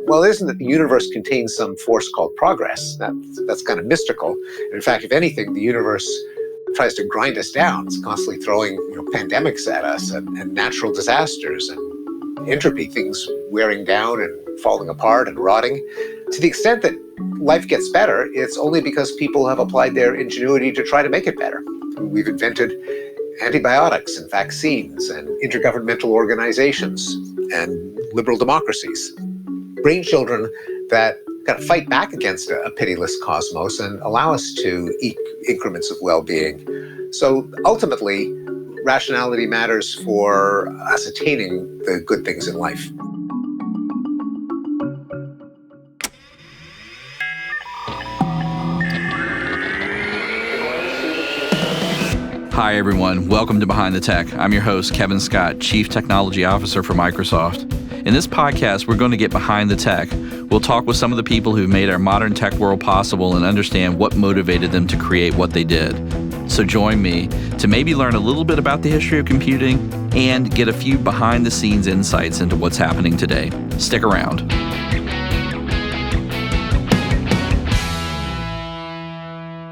well, it isn't that the universe contains some force called progress. That's kind of mystical. In fact, if anything, the universe tries to grind us down. It's constantly throwing pandemics at us and natural disasters and entropy, things wearing down and falling apart and rotting. To the extent that life gets better, it's only because people have applied their ingenuity to try to make it better. We've invented antibiotics and vaccines and intergovernmental organizations and liberal democracies. Brain children that kind of fight back against a pitiless cosmos and allow us to eke increments of well-being. So ultimately, rationality matters for ascertaining the good things in life. Hi, everyone. Welcome to Behind the Tech. I'm your host, Kevin Scott, Chief Technology Officer for Microsoft. In this podcast, we're going to get behind the tech. We'll talk with some of the people who've made our modern tech world possible and understand what motivated them to create what they did. So join me to maybe learn a little bit about the history of computing and get a few behind-the-scenes insights into what's happening today. Stick around.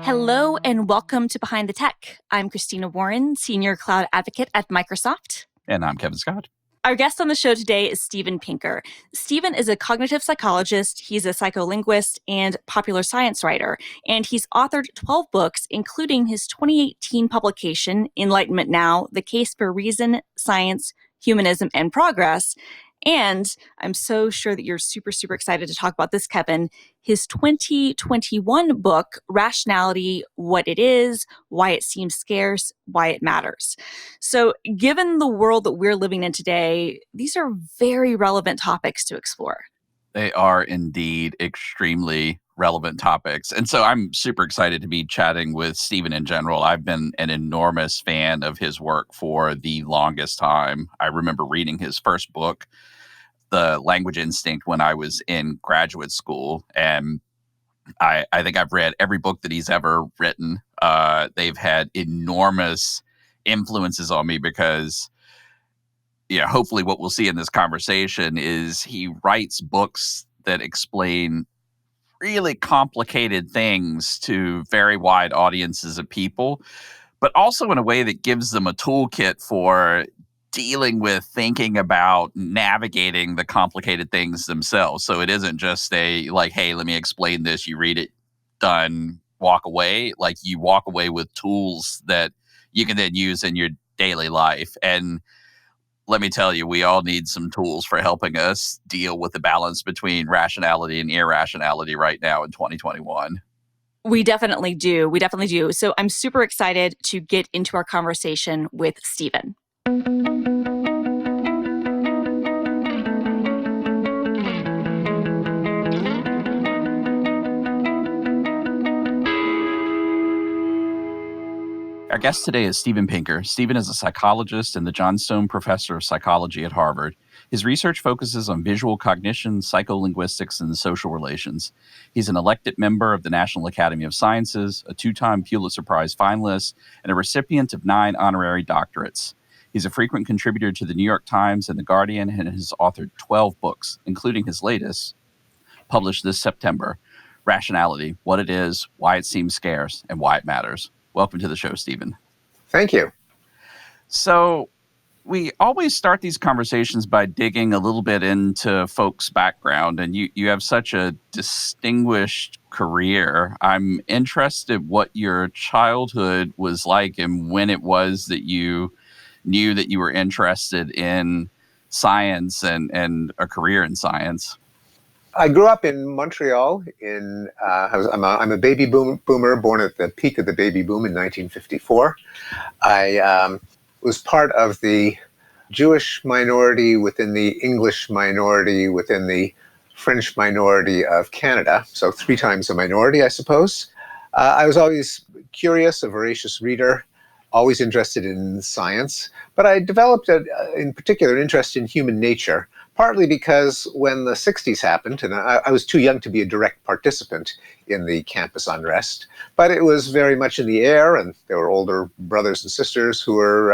Hello and welcome to Behind the Tech. I'm Christina Warren, Senior Cloud Advocate at Microsoft. And I'm Kevin Scott. Our guest on the show today is Steven Pinker. Steven is a cognitive psychologist, he's a psycholinguist, and popular science writer. And he's authored 12 books, including his 2018 publication, Enlightenment Now, The Case for Reason, Science, Humanism, and Progress. And I'm so sure that you're super, super excited to talk about this, Kevin. His 2021 book, Rationality, What It Is, Why It Seems Scarce, Why It Matters. So given the world that we're living in today, these are very relevant topics to explore. They are indeed extremely relevant topics. And so I'm super excited to be chatting with Steven in general. I've been an enormous fan of his work for the longest time. I remember reading his first book, The Language Instinct, when I was in graduate school. And I think I've read every book that he's ever written. They've had enormous influences on me because, hopefully what we'll see in this conversation is he writes books that explain really complicated things to very wide audiences of people, but also in a way that gives them a toolkit for dealing with, thinking about, navigating the complicated things themselves. So it isn't just hey, let me explain this, you read it, done, walk away. Like, you walk away with tools that you can then use in your daily life. And let me tell you, we all need some tools for helping us deal with the balance between rationality and irrationality right now in 2021. We definitely do. So I'm super excited to get into our conversation with Steven. Our guest today is Steven Pinker. Steven is a psychologist and the Johnstone Professor of Psychology at Harvard. His research focuses on visual cognition, psycholinguistics, and social relations. He's an elected member of the National Academy of Sciences, a 2-time Pulitzer Prize finalist, and a recipient of 9 honorary doctorates. He's a frequent contributor to the New York Times and The Guardian and has authored 12 books, including his latest, published this September, Rationality, What It Is, Why It Seems Scarce, and Why It Matters. Welcome to the show, Steven. Thank you. So we always start these conversations by digging a little bit into folks' background, and you have such a distinguished career. I'm interested what your childhood was like and when it was that you knew that you were interested in science and a career in science. I grew up in Montreal. I'm a baby boomer, born at the peak of the baby boom in 1954. I was part of the Jewish minority within the English minority within the French minority of Canada, so 3 times a minority, I suppose. I was always curious, a voracious reader, always interested in science, but I developed, in particular, an interest in human nature, partly because when the 60s happened, and I was too young to be a direct participant in the campus unrest, but it was very much in the air, and there were older brothers and sisters who were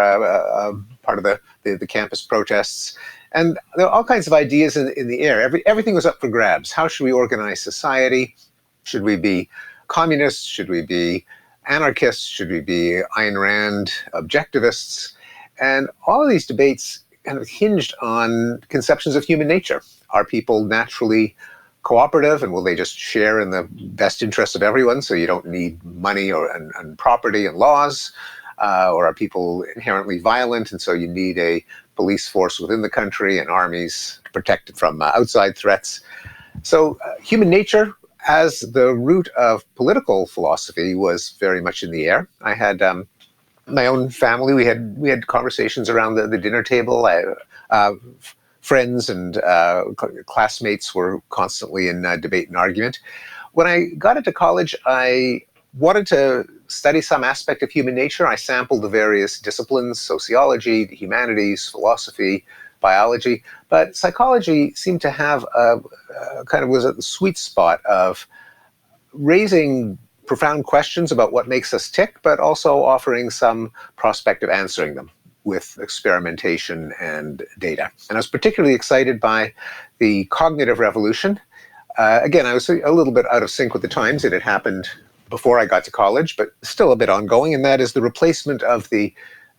part of the campus protests. And there are all kinds of ideas in the air. Everything was up for grabs. How should we organize society? Should we be communists? Should we be anarchists? Should we be Ayn Rand objectivists? And all of these debates kind of hinged on conceptions of human nature. Are people naturally cooperative, and will they just share in the best interest of everyone so you don't need money and property and laws? Or are people inherently violent, and so you need a police force within the country and armies to protect it from outside threats? So human nature as the root of political philosophy was very much in the air. I had my own family. We had conversations around the dinner table. Friends and classmates were constantly in debate and argument. When I got into college, I wanted to study some aspect of human nature. I sampled the various disciplines: sociology, the humanities, philosophy, biology. But psychology seemed to have kind of was at the sweet spot of raising profound questions about what makes us tick, but also offering some prospect of answering them with experimentation and data. And I was particularly excited by the cognitive revolution. Again, I was a little bit out of sync with the times. It had happened before I got to college, but still a bit ongoing, and that is the replacement of the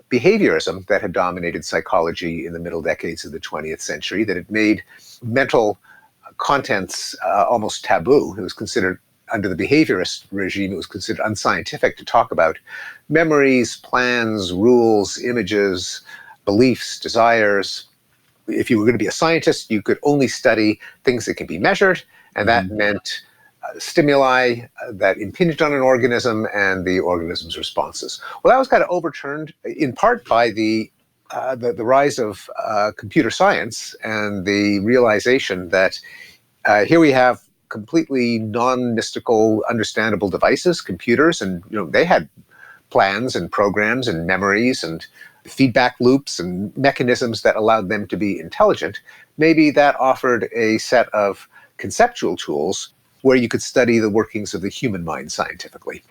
behaviorism that had dominated psychology in the middle decades of the 20th century, that had made mental contents almost taboo. It was considered, under the behaviorist regime, it was considered unscientific to talk about memories, plans, rules, images, beliefs, desires. If you were going to be a scientist, you could only study things that can be measured, and that meant stimuli that impinged on an organism and the organism's responses. Well, that was kind of overturned in part by the rise of computer science and the realization that here we have completely non-mystical, understandable devices, computers, and they had plans and programs and memories and feedback loops and mechanisms that allowed them to be intelligent. Maybe that offered a set of conceptual tools where you could study the workings of the human mind scientifically.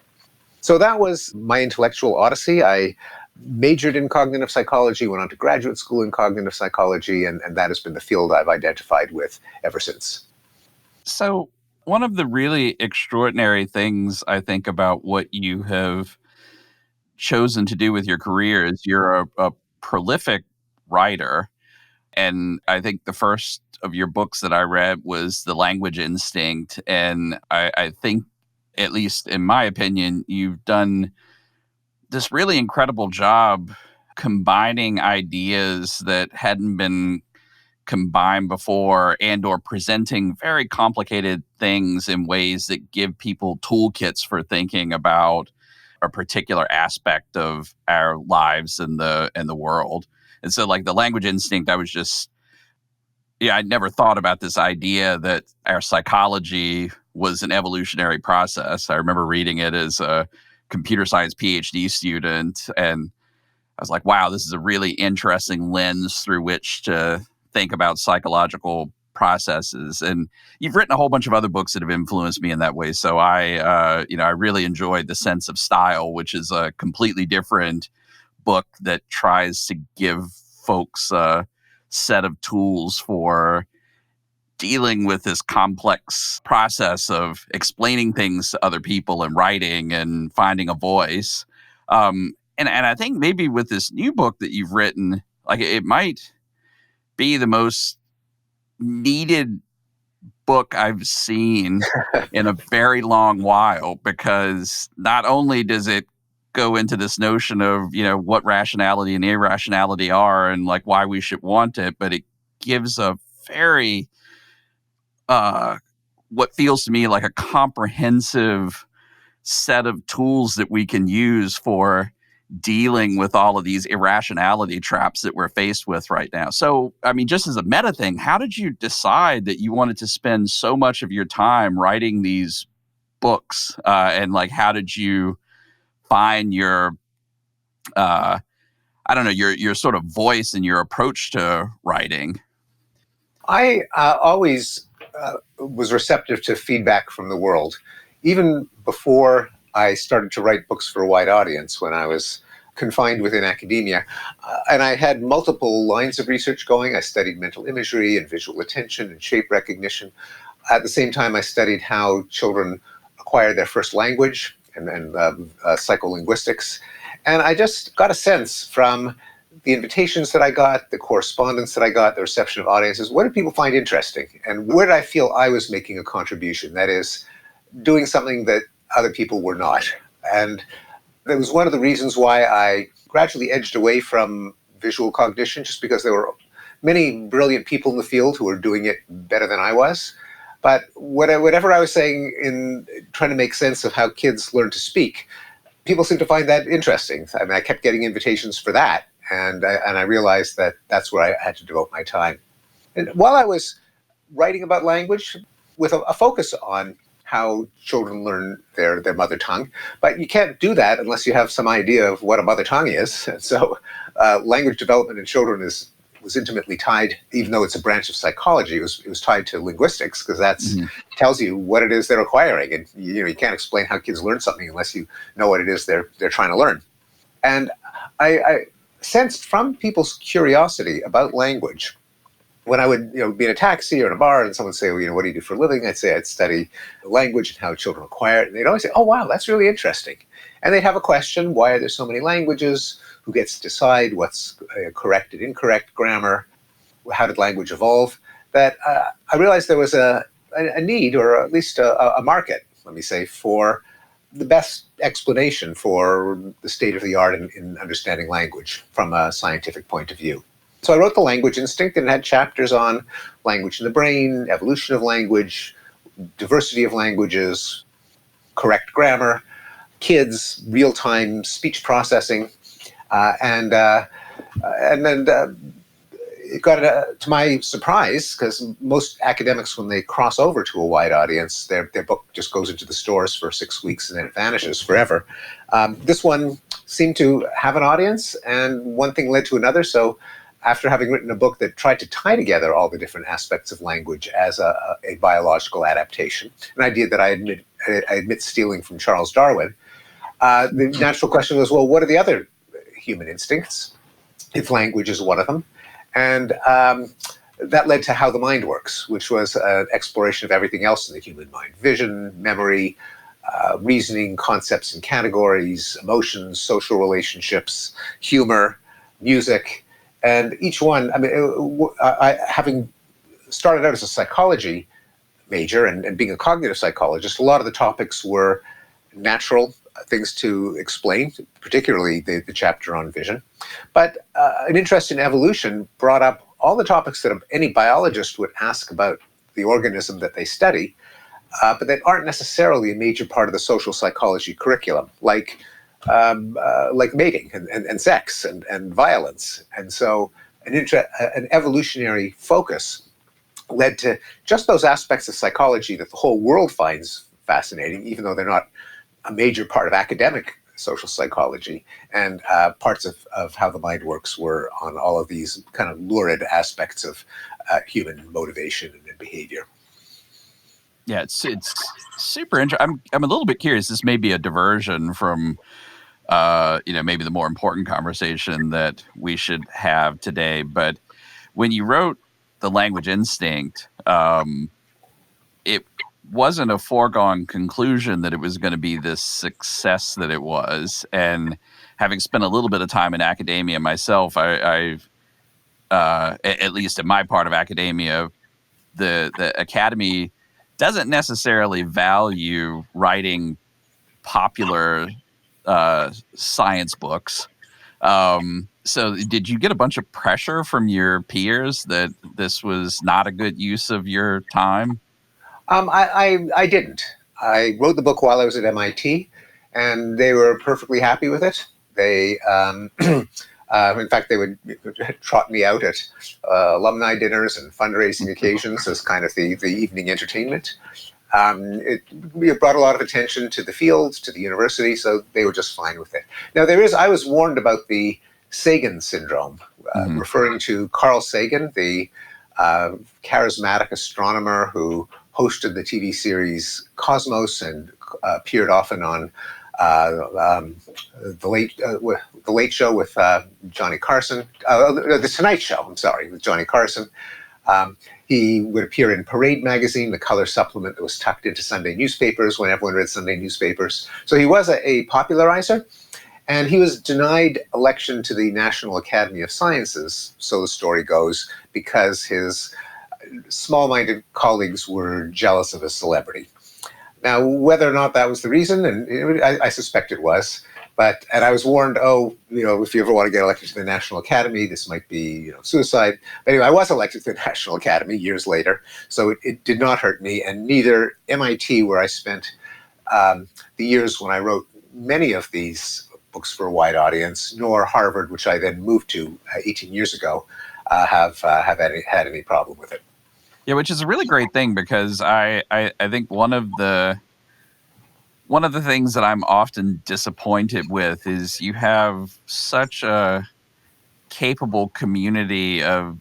So that was my intellectual odyssey. I majored in cognitive psychology, went on to graduate school in cognitive psychology, and that has been the field I've identified with ever since. So one of the really extraordinary things I think about what you have chosen to do with your career is you're a prolific writer. And I think the first of your books that I read was The Language Instinct. And I think, at least in my opinion, you've done this really incredible job combining ideas that hadn't been combined before, and or presenting very complicated things in ways that give people toolkits for thinking about a particular aspect of our lives and the world. And so, like, The Language Instinct, I'd never thought about this idea that our psychology was an evolutionary process. I remember reading it as a computer science PhD student, and I was like, wow, this is a really interesting lens through which to think about psychological processes. And you've written a whole bunch of other books that have influenced me in that way. So I really enjoyed The Sense of Style, which is a completely different book that tries to give folks a set of tools for dealing with this complex process of explaining things to other people and writing and finding a voice. And I think maybe with this new book that you've written, like, it might be the most needed book I've seen in a very long while, because not only does it go into this notion of, what rationality and irrationality are and like why we should want it, but it gives a very, what feels to me like a comprehensive set of tools that we can use for dealing with all of these irrationality traps that we're faced with right now. So, I mean, just as a meta thing, how did you decide that you wanted to spend so much of your time writing these books? And like, how did you find your, your sort of voice and your approach to writing? I always was receptive to feedback from the world, even before I started to write books for a wide audience. When I was confined within academia. And I had multiple lines of research going. I studied mental imagery and visual attention and shape recognition. At the same time, I studied how children acquire their first language and psycholinguistics. And I just got a sense from the invitations that I got, the correspondence that I got, the reception of audiences, what did people find interesting? And where did I feel I was making a contribution? That is, doing something that other people were not. And that was one of the reasons why I gradually edged away from visual cognition, just because there were many brilliant people in the field who were doing it better than I was. But whatever I was saying in trying to make sense of how kids learn to speak, people seem to find that interesting. I mean, I kept getting invitations for that, and I realized that that's where I had to devote my time. And while I was writing about language, with a focus on how children learn their mother tongue, but you can't do that unless you have some idea of what a mother tongue is. And so language development in children was intimately tied, even though it's a branch of psychology, it was tied to linguistics, because that's tells you what it is they're acquiring. And you can't explain how kids learn something unless you know what it is they're trying to learn. And I sensed from people's curiosity about language, when I would be in a taxi or in a bar and someone would say, well, what do you do for a living? I'd say I'd study language and how children acquire it. And they'd always say, oh, wow, that's really interesting. And they'd have a question, why are there so many languages? Who gets to decide what's correct and incorrect grammar? How did language evolve? That I realized there was a need, or at least a market, let me say, for the best explanation for the state of the art in understanding language from a scientific point of view. So I wrote The Language Instinct, and it had chapters on language in the brain, evolution of language, diversity of languages, correct grammar, kids, real-time speech processing, and then it got to my surprise, because most academics, when they cross over to a wide audience, their book just goes into the stores for 6 weeks and then it vanishes forever. This one seemed to have an audience, and one thing led to another. So after having written a book that tried to tie together all the different aspects of language as a biological adaptation, an idea that I admit stealing from Charles Darwin, the natural question was, well, what are the other human instincts, if language is one of them? And that led to How the Mind Works, which was an exploration of everything else in the human mind: vision, memory, reasoning, concepts and categories, emotions, social relationships, humor, music. And each one, I mean, having started out as a psychology major and being a cognitive psychologist, a lot of the topics were natural things to explain, particularly the chapter on vision. But an interest in evolution brought up all the topics that any biologist would ask about the organism that they study, but that aren't necessarily a major part of the social psychology curriculum, like mating and sex and violence. And so an evolutionary focus led to just those aspects of psychology that the whole world finds fascinating, even though they're not a major part of academic social psychology. And parts of How the Mind Works were on all of these kind of lurid aspects of human motivation and behavior. Yeah, it's super interesting. I'm a little bit curious. This may be a diversion from maybe the more important conversation that we should have today. But when you wrote The Language Instinct, it wasn't a foregone conclusion that it was going to be this success that it was. And having spent a little bit of time in academia myself, I've at least in my part of academia, the academy doesn't necessarily value writing popular science books. So did you get a bunch of pressure from your peers that this was not a good use of your time? I didn't. I wrote the book while I was at MIT, and they were perfectly happy with it. They, in fact, they would trot me out at alumni dinners and fundraising occasions as kind of the evening entertainment. It brought a lot of attention to the field, to the university, so they were just fine with it. Now, I was warned about the Sagan syndrome, referring to Carl Sagan, the charismatic astronomer who hosted the TV series Cosmos and appeared often on the Late Show with Johnny Carson, the Tonight Show. I'm sorry, with Johnny Carson. He would appear in Parade magazine, the color supplement that was tucked into Sunday newspapers when everyone read Sunday newspapers. So he was a popularizer, and he was denied election to the National Academy of Sciences, so the story goes, because his small-minded colleagues were jealous of his celebrity. Now, whether or not that was the reason, and I suspect it was, and I was warned, if you ever want to get elected to the National Academy, this might be, suicide. But anyway, I was elected to the National Academy years later, so it did not hurt me, and neither MIT, where I spent the years when I wrote many of these books for a wide audience, nor Harvard, which I then moved to 18 years ago, have had any problem with it. Yeah, which is a really great thing, because I think one of the things that I'm often disappointed with is you have such a capable community of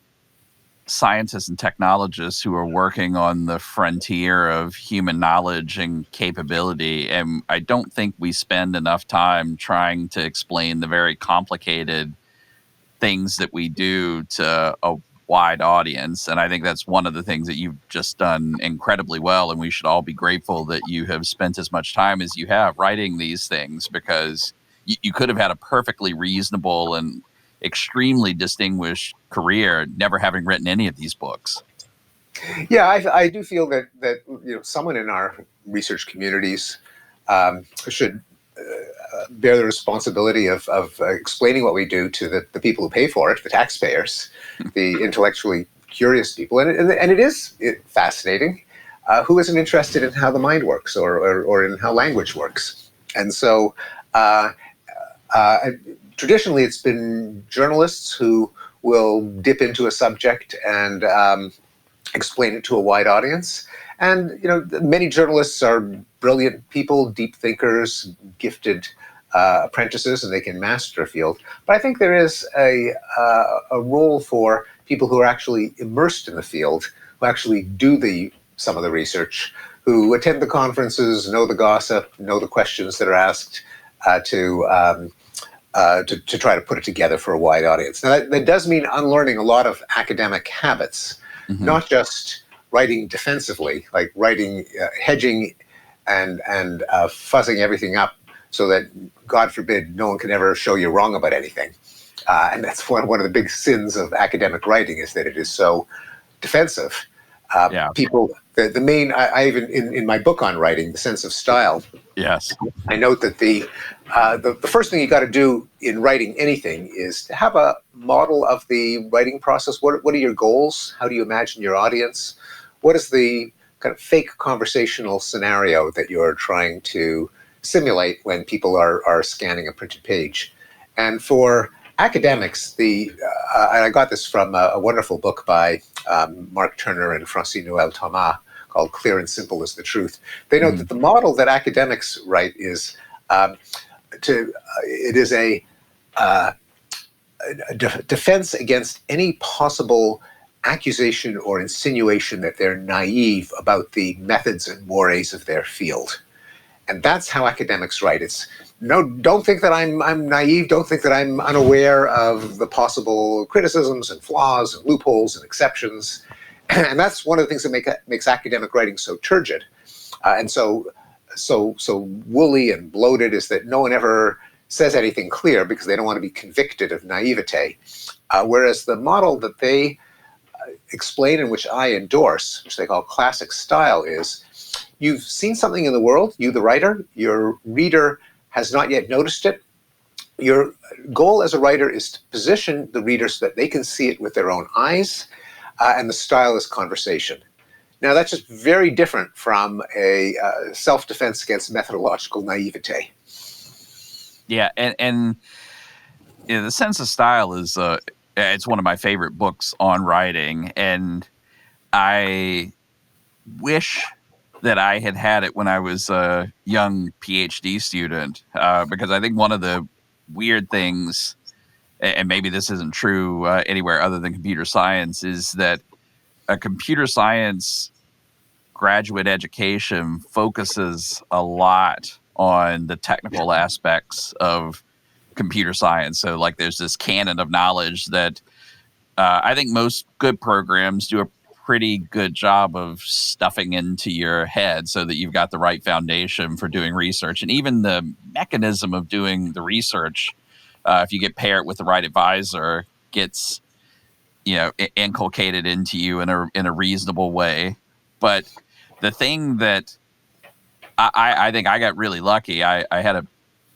scientists and technologists who are working on the frontier of human knowledge and capability. And I don't think we spend enough time trying to explain the very complicated things that we do to a wide audience. And I think that's one of the things that you've just done incredibly well. And we should all be grateful that you have spent as much time as you have writing these things, because you could have had a perfectly reasonable and extremely distinguished career never having written any of these books. Yeah, I do feel that someone in our research communities should bear the responsibility of explaining what we do to the people who pay for it, the taxpayers, the intellectually curious people, and it is fascinating. Who isn't interested in how the mind works or in how language works? And so traditionally, it's been journalists who will dip into a subject and explain it to a wide audience. And many journalists are brilliant people, deep thinkers, gifted apprentices, and they can master a field. But I think there is a role for people who are actually immersed in the field, who actually do some of the research, who attend the conferences, know the gossip, know the questions that are asked, to try to put it together for a wide audience. Now, that does mean unlearning a lot of academic habits, not just writing defensively, like writing, hedging and fuzzing everything up so that, God forbid, no one can ever show you wrong about anything. And that's one of the big sins of academic writing, is that it is so defensive. People, the main, I even, in my book on writing, The Sense of Style, yes, I note that the first thing you got to do in writing anything is to have a model of the writing process. What are your goals? How do you imagine your audience? What is the kind of fake conversational scenario that you're trying to simulate when people are scanning a printed page? And for academics, and I got this from a wonderful book by Mark Turner and Francine Noël Thomas called Clear and Simple is the Truth. They note that the model that academics write is it is a defense against any possible accusation or insinuation that they're naive about the methods and mores of their field. And that's how academics write. It's don't think that I'm naive. Don't think that I'm unaware of the possible criticisms and flaws and loopholes and exceptions. And that's one of the things that makes academic writing so turgid and so woolly and bloated, is that no one ever says anything clear because they don't want to be convicted of naivete. Whereas the model that they explain, and which I endorse, which they call classic style, is you've seen something in the world, you the writer, your reader has not yet noticed it. Your goal as a writer is to position the reader so that they can see it with their own eyes, and the style is conversation. Now, that's just very different from a self-defense against methodological naivete. Yeah, and The Sense of Style is it's one of my favorite books on writing, and I wish that I had it when I was a young PhD student, because I think one of the weird things, and maybe this isn't true anywhere other than computer science, is that a computer science graduate education focuses a lot on the technical aspects of computer science. So like there's this canon of knowledge that I think most good programs do a pretty good job of stuffing into your head so that you've got the right foundation for doing research. And even the mechanism of doing the research, if you get paired with the right advisor, gets inculcated into you in a reasonable way. But the thing that I think I got really lucky, I had a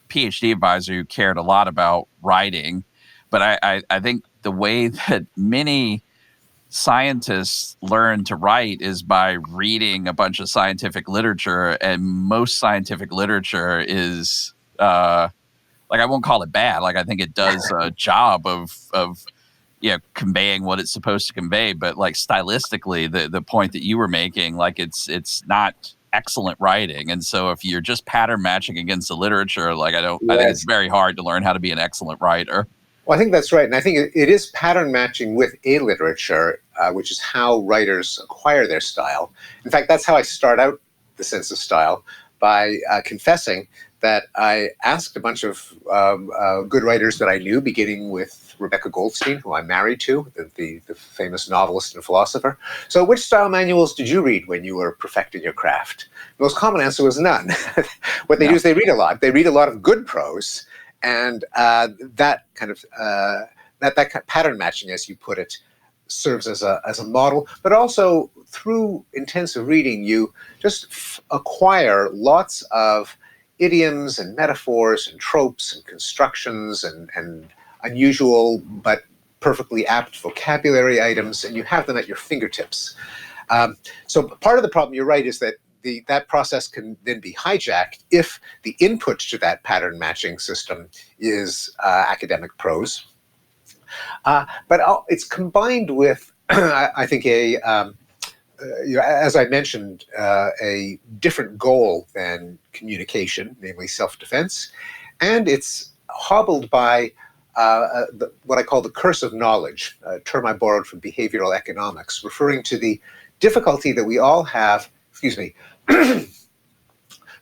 PhD advisor who cared a lot about writing, but I think the way that many scientists learn to write is by reading a bunch of scientific literature, and most scientific literature is like, I won't call it bad. Like, I think it does a job of conveying what it's supposed to convey, but like stylistically, the point that you were making, like it's not excellent writing. And so if you're just pattern matching against the literature, like I think it's very hard to learn how to be an excellent writer. Well, I think that's right. And I think it is pattern matching with a literature, which is how writers acquire their style. In fact, that's how I start out The Sense of Style, by confessing that I asked a bunch of good writers that I knew, beginning with Rebecca Goldstein, who I'm married to, the famous novelist and philosopher. So which style manuals did you read when you were perfecting your craft? The most common answer was none. What they do is they read a lot. They read a lot of good prose. And that kind of pattern matching, as you put it, serves as a model. But also through intensive reading, you just acquire lots of idioms and metaphors and tropes and constructions and unusual but perfectly apt vocabulary items, and you have them at your fingertips. So part of the problem, you're right, is that that process can then be hijacked if the input to that pattern matching system is academic prose. But it's combined with, I think, as I mentioned, a different goal than communication, namely self-defense. And it's hobbled by what I call the curse of knowledge, a term I borrowed from behavioral economics, referring to the difficulty that we all have, the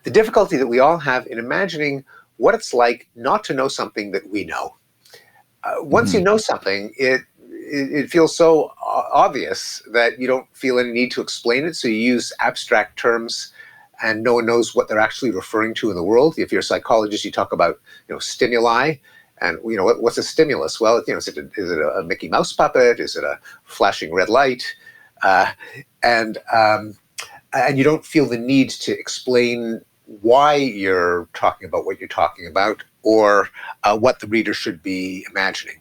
difficulty that we all have in imagining what it's like not to know something that we know. Once you know something, it feels so obvious that you don't feel any need to explain it. So you use abstract terms, and no one knows what they're actually referring to in the world. If you're a psychologist, you talk about stimuli, and what's a stimulus? Well, is it a Mickey Mouse puppet? Is it a flashing red light? And you don't feel the need to explain why you're talking about what you're talking about, or what the reader should be imagining.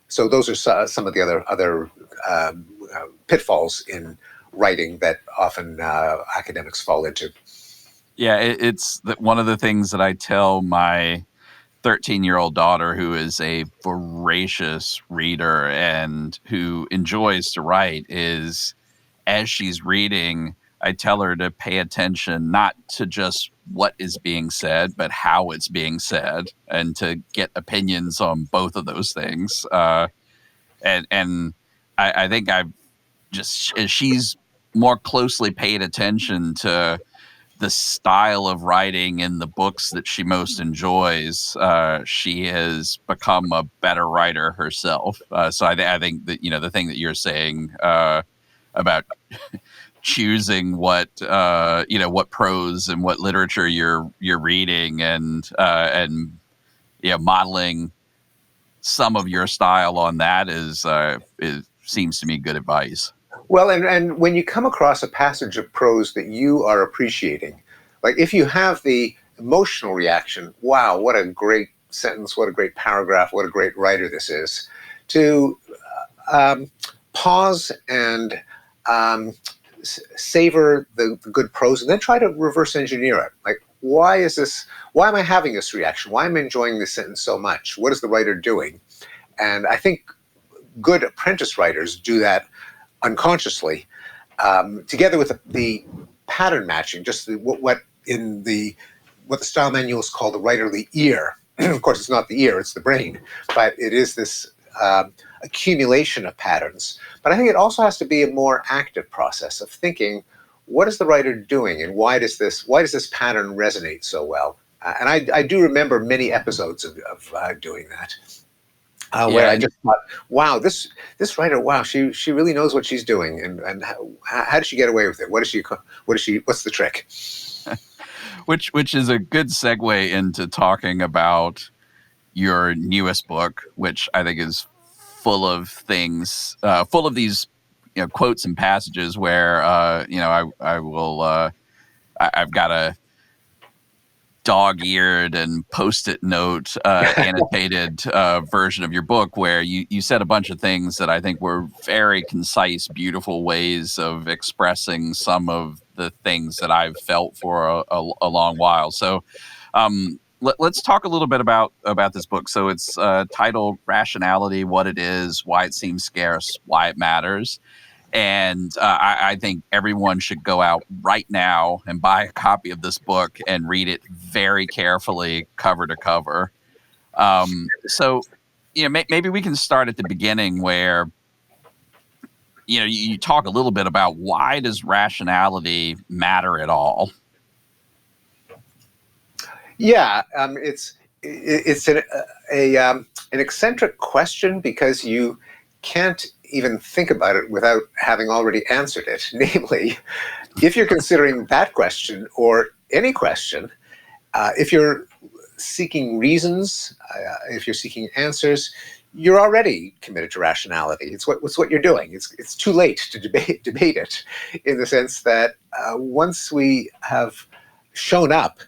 So those are some of the other pitfalls in writing that often academics fall into. Yeah, it's one of the things that I tell my 13-year-old daughter, who is a voracious reader and who enjoys to write, is as she's reading, I tell her to pay attention not to just what is being said, but how it's being said, and to get opinions on both of those things. And I think I've just, as she's more closely paid attention to the style of writing in the books that she most enjoys, she has become a better writer herself. So I think that, the thing that you're saying about choosing what prose and what literature you're reading, and modeling some of your style on that is seems to me good advice. Well, and when you come across a passage of prose that you are appreciating, like if you have the emotional reaction, wow, what a great sentence, what a great paragraph, what a great writer this is, to pause and savor the good prose, and then try to reverse engineer it. Like, why am I having this reaction? Why am I enjoying this sentence so much? What is the writer doing? And I think good apprentice writers do that unconsciously, together with the pattern matching, just what the style manuals call the writerly ear. Of course, it's not the ear, it's the brain, but it is this accumulation of patterns. But I think it also has to be a more active process of thinking, what is the writer doing, and why does this pattern resonate so well? And I do remember many episodes of doing that, where I just thought, wow, this writer, wow, she really knows what she's doing, and how does she get away with it? What's the trick? Which is a good segue into talking about your newest book, which I think is full of things, full of these quotes and passages where I've got a dog-eared and post-it note annotated version of your book where you said a bunch of things that I think were very concise, beautiful ways of expressing some of the things that I've felt for a long while. So let's talk a little bit about this book. So it's titled Rationality: What It Is, Why It Seems Scarce, Why It Matters. And I think everyone should go out right now and buy a copy of this book and read it very carefully, cover to cover. So, maybe we can start at the beginning where, you talk a little bit about why does rationality matter at all? Yeah, it's an eccentric question because you can't even think about it without having already answered it. Namely, if you're considering that question or any question, if you're seeking reasons, if you're seeking answers, you're already committed to rationality. It's what you're doing. It's too late to debate it, in the sense that once we have shown up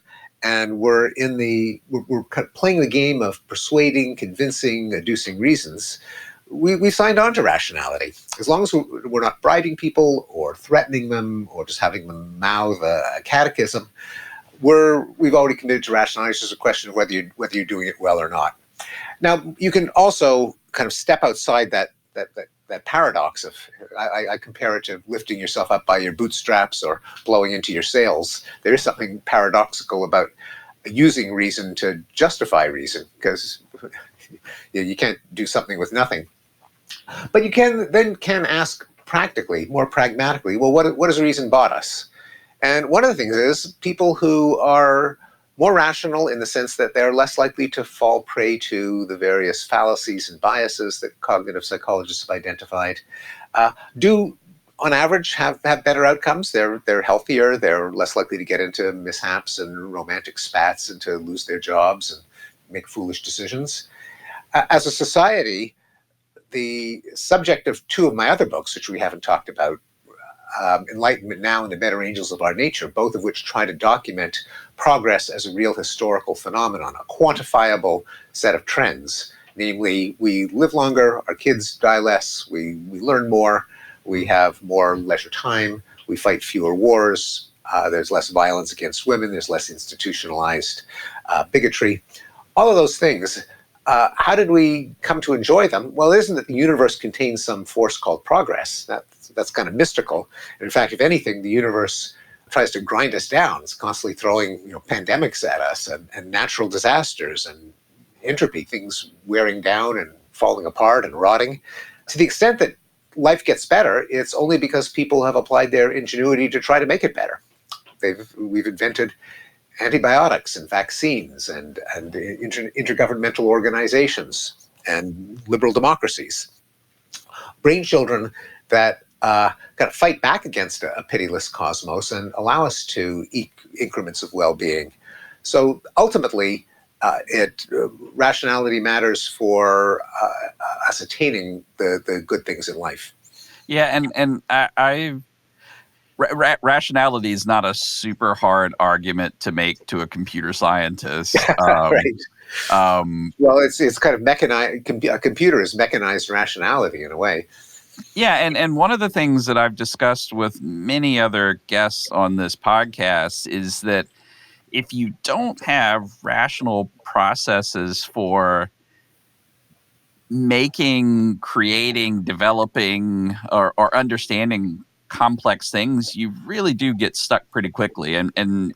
and we're kind of playing the game of persuading, convincing, adducing reasons, we signed on to rationality. As long as we're not bribing people or threatening them or just having them mouth a catechism, we've already committed to rationality. It's just a question of whether you're doing it well or not. Now, you can also kind of step outside that paradox of, I compare it to lifting yourself up by your bootstraps or blowing into your sails. There is something paradoxical about using reason to justify reason, because you can't do something with nothing. But you can ask practically, more pragmatically, well, what has reason bought us? And one of the things is people who are more rational, in the sense that they're less likely to fall prey to the various fallacies and biases that cognitive psychologists have identified, do on average have better outcomes. They're healthier, they're less likely to get into mishaps and romantic spats and to lose their jobs and make foolish decisions. As a society, the subject of two of my other books, which we haven't talked about, Enlightenment Now and The Better Angels of Our Nature, both of which try to document progress as a real historical phenomenon, a quantifiable set of trends. Namely, we live longer, our kids die less, we learn more, we have more leisure time, we fight fewer wars, there's less violence against women, there's less institutionalized bigotry. All of those things. How did we come to enjoy them? Well, it isn't that the universe contains some force called progress. That's kind of mystical. And in fact, if anything, the universe tries to grind us down. It's constantly throwing pandemics at us and natural disasters and entropy, things wearing down and falling apart and rotting. To the extent that life gets better, it's only because people have applied their ingenuity to try to make it better. We've invented antibiotics and vaccines and intergovernmental organizations and liberal democracies. Brain children that kind of fight back against a pitiless cosmos and allow us to eke increments of well-being. So ultimately, rationality matters for us attaining the good things in life. Yeah, and rationality is not a super hard argument to make to a computer scientist. Right. Well, it's kind of mechanized. A computer is mechanized rationality in a way. Yeah, and one of the things that I've discussed with many other guests on this podcast is that if you don't have rational processes for making, creating, developing, or understanding complex things, you really do get stuck pretty quickly. And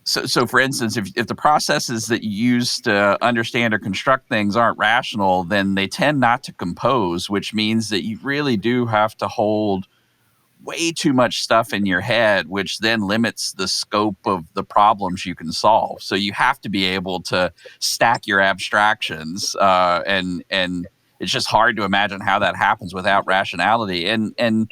so for instance, if the processes that you use to understand or construct things aren't rational, then they tend not to compose, which means that you really do have to hold way too much stuff in your head, which then limits the scope of the problems you can solve. So you have to be able to stack your abstractions, and it's just hard to imagine how that happens without rationality. And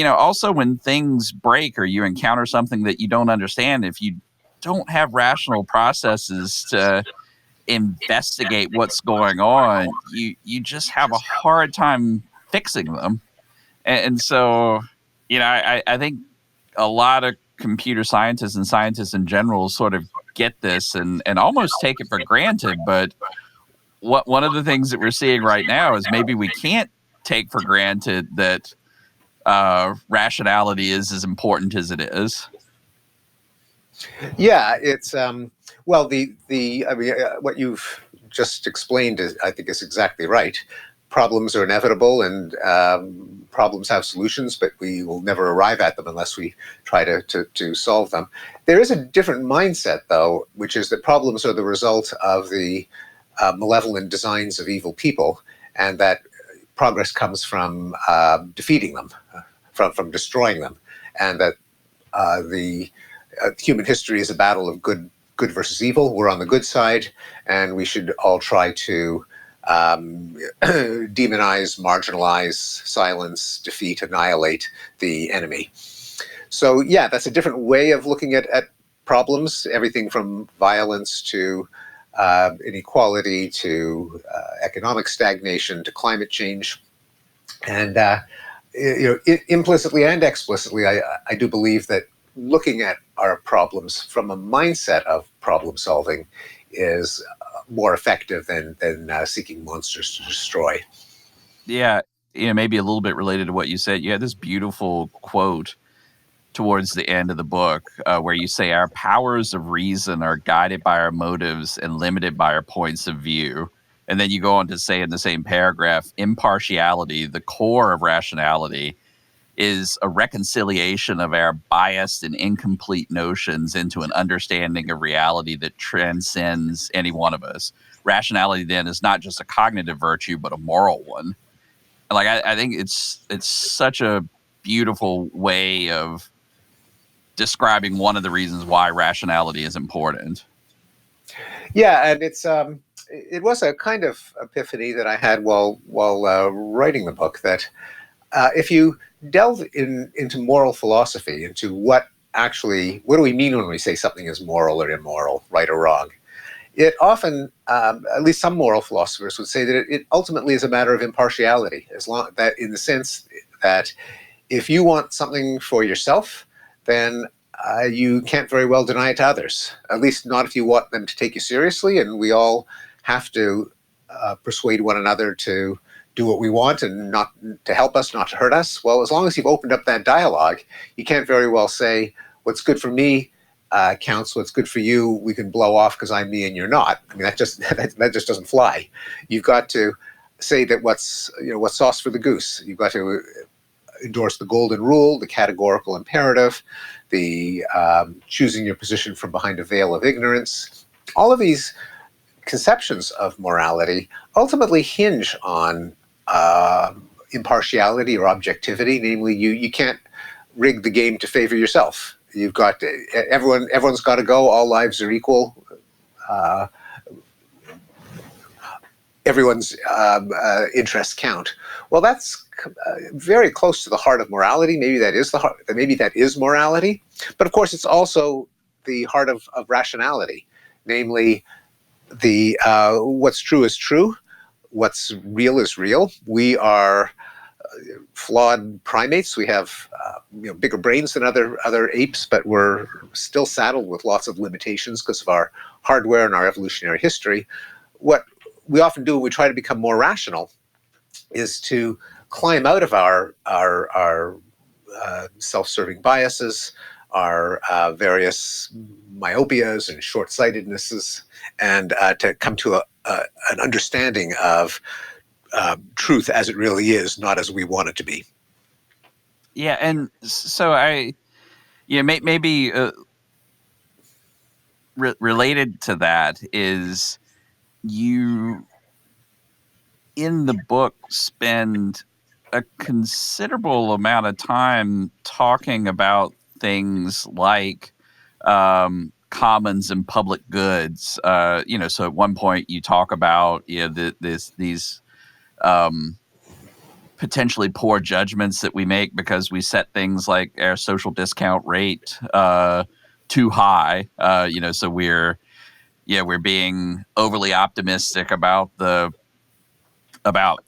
also when things break or you encounter something that you don't understand, if you don't have rational processes to investigate what's going on, you just have a hard time fixing them. And so, I think a lot of computer scientists and scientists in general sort of get this and almost take it for granted. But one of the things that we're seeing right now is maybe we can't take for granted that rationality is as important as it is. Yeah, it's well, what you've just explained is, I think, is exactly right. Problems are inevitable, and problems have solutions, but we will never arrive at them unless we try to solve them. There is a different mindset, though, which is that problems are the result of the malevolent designs of evil people, and that progress comes from defeating them, from destroying them, and that the human history is a battle of good versus evil. We're on the good side, and we should all try to demonize, marginalize, silence, defeat, annihilate the enemy. So yeah, that's a different way of looking at problems, everything from violence to inequality to economic stagnation to climate change. And implicitly and explicitly, I do believe that looking at our problems from a mindset of problem solving is more effective than seeking monsters to destroy. Yeah, maybe a little bit related to what you said. You had this beautiful quote towards the end of the book where you say, our powers of reason are guided by our motives and limited by our points of view. And then you go on to say in the same paragraph, impartiality, the core of rationality, is a reconciliation of our biased and incomplete notions into an understanding of reality that transcends any one of us. Rationality then is not just a cognitive virtue, but a moral one. Like I think it's such a beautiful way of describing one of the reasons why rationality is important. Yeah, and it was a kind of epiphany that I had while writing the book, that if you delve into moral philosophy, into what do we mean when we say something is moral or immoral, right or wrong, it often, at least some moral philosophers would say that it ultimately is a matter of impartiality, as long that in the sense that if you want something for yourself, then you can't very well deny it to others, at least not if you want them to take you seriously. And we all have to persuade one another to do what we want and not to help us, not to hurt us. Well, as long as you've opened up that dialogue, you can't very well say what's good for me counts. What's good for you, we can blow off because I'm me and you're not. I mean, that just doesn't fly. You've got to say that what's sauce for the goose. You've got to endorse the golden rule, the categorical imperative, the choosing your position from behind a veil of ignorance. All of these conceptions of morality ultimately hinge on impartiality or objectivity. Namely, you can't rig the game to favor yourself. You've got everyone's got to go. All lives are equal. Everyone's interests count. Well, that's very close to the heart of morality. Maybe that is the heart. Maybe that is morality. But of course, it's also the heart of rationality. Namely, the what's true is true. What's real is real. We are flawed primates. We have bigger brains than other apes, but we're still saddled with lots of limitations because of our hardware and our evolutionary history. What we often do when we try to become more rational is to climb out of our self-serving biases, our various myopias and short-sightednesses, and to come to an understanding of truth as it really is, not as we want it to be. Yeah, and so maybe related to that is you in the book spend a considerable amount of time talking about things like commons and public goods. So at one point you talk about these potentially poor judgments that we make because we set things like our social discount rate too high. So we're being overly optimistic about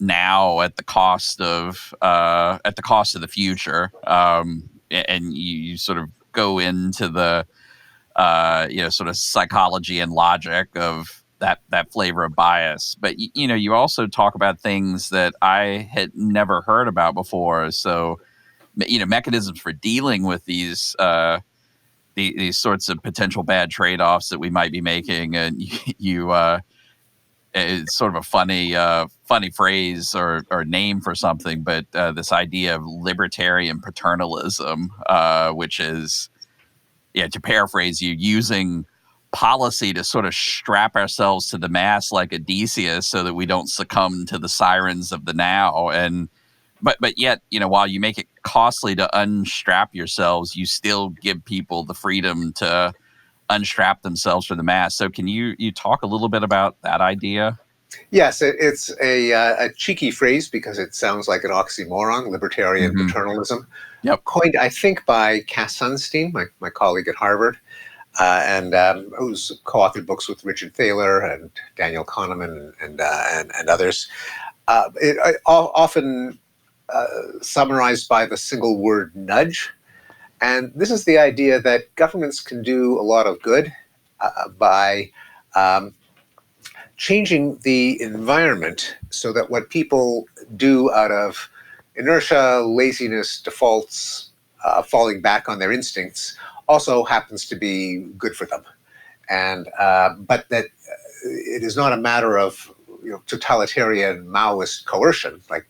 now at the cost of the future. And you sort of go into the sort of psychology and logic of that flavor of bias. But you also talk about things that I had never heard about before. So mechanisms for dealing with these sorts of potential bad trade-offs that we might be making, and it's sort of a funny phrase or name for something, but this idea of libertarian paternalism, which is, to paraphrase you, using policy to sort of strap ourselves to the mast like Odysseus so that we don't succumb to the sirens of the now. And but yet, while you make it costly to unstrap yourselves, you still give people the freedom to unstrap themselves for the mast. So can you talk a little bit about that idea? Yes, it's a cheeky phrase because it sounds like an oxymoron, libertarian Mhm. paternalism. Yep. Coined, I think, by Cass Sunstein, my colleague at Harvard, and who's co-authored books with Richard Thaler and Daniel Kahneman and others. Often summarized by the single word nudge. And this is the idea that governments can do a lot of good by changing the environment so that what people do out of inertia, laziness, defaults, falling back on their instincts also happens to be good for them. And but that it is not a matter of totalitarian Maoist coercion, like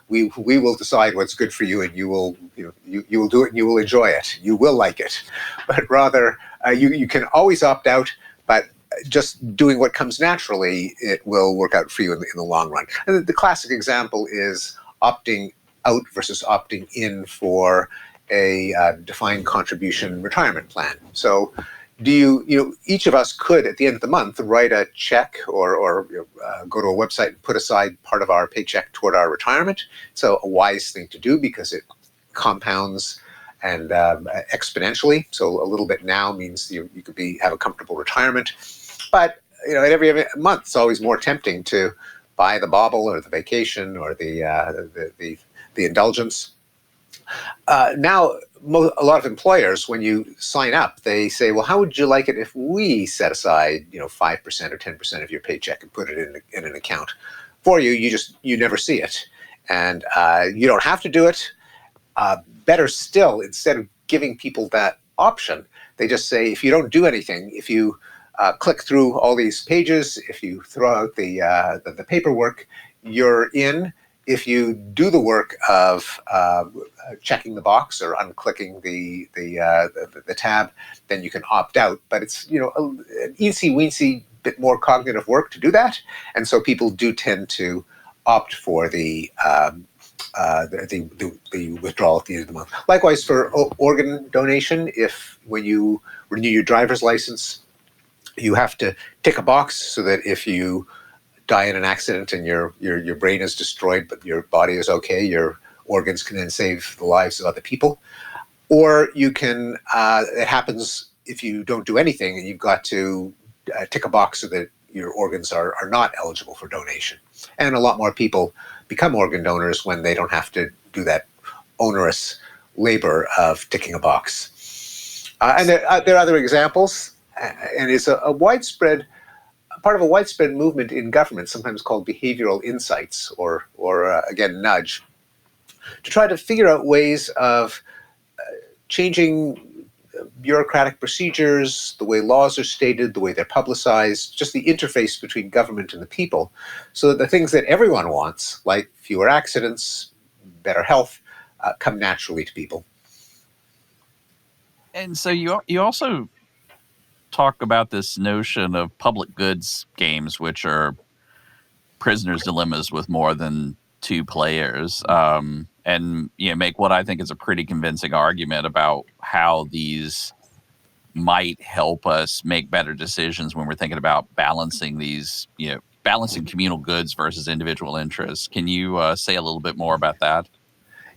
we will decide what's good for you, and you will you will do it, and you will enjoy it, you will like it, but rather you can always opt out, but just doing what comes naturally, it will work out for you in the long run. And the classic example is opting out versus opting in for a defined contribution retirement plan. So each of us could, at the end of the month, write a check or go to a website and put aside part of our paycheck toward our retirement. So a wise thing to do because it compounds and exponentially. So a little bit now means you could have a comfortable retirement. But at every month, it's always more tempting to buy the bauble or the vacation or the indulgence. Now, a lot of employers, when you sign up, they say, well, how would you like it if we set aside 5% or 10% of your paycheck and put it in an account for you? You never see it. And you don't have to do it. Better still, instead of giving people that option, they just say, if you don't do anything, if you click through all these pages, if you throw out the paperwork, you're in. If you do the work of checking the box or unclicking the tab, then you can opt out. But it's an eensy-weensy bit more cognitive work to do that, and so people do tend to opt for the withdrawal at the end of the month. Likewise for organ donation, when you renew your driver's license, you have to tick a box so that if you die in an accident and your brain is destroyed but your body is okay, your organs can then save the lives of other people. Or you can, it happens if you don't do anything and you've got to tick a box so that your organs are not eligible for donation. And a lot more people become organ donors when they don't have to do that onerous labor of ticking a box. And there are other examples, and it's a widespread part of a widespread movement in government, sometimes called behavioral insights, or again, nudge, to try to figure out ways of changing bureaucratic procedures, the way laws are stated, the way they're publicized, just the interface between government and the people, so that the things that everyone wants, like fewer accidents, better health, come naturally to people. And so you also talk about this notion of public goods games, which are prisoners' dilemmas with more than two players, and make what I think is a pretty convincing argument about how these might help us make better decisions when we're thinking about balancing these, balancing communal goods versus individual interests. Can you say a little bit more about that?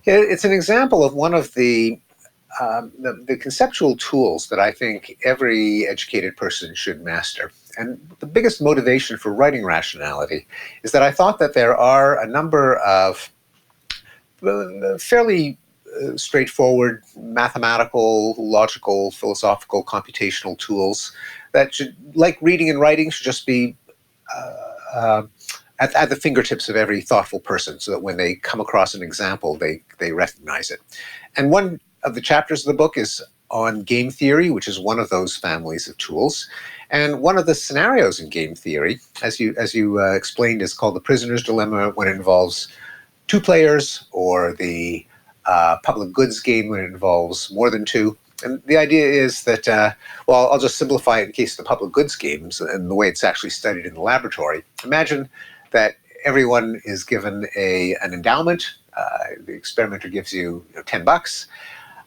Yeah, it's an example of one of the conceptual tools that I think every educated person should master. And the biggest motivation for writing Rationality is that I thought that there are a number of fairly straightforward mathematical, logical, philosophical, computational tools that should, like reading and writing, should just be at the fingertips of every thoughtful person, so that when they come across an example, they recognize it. And one of the chapters of the book is on game theory, which is one of those families of tools. And one of the scenarios in game theory, as you explained, is called the prisoner's dilemma, when it involves two players, or the public goods game when it involves more than two. And the idea is that, I'll just simplify it in case of the public goods games and the way it's actually studied in the laboratory. Imagine that everyone is given an endowment. The experimenter gives you $10.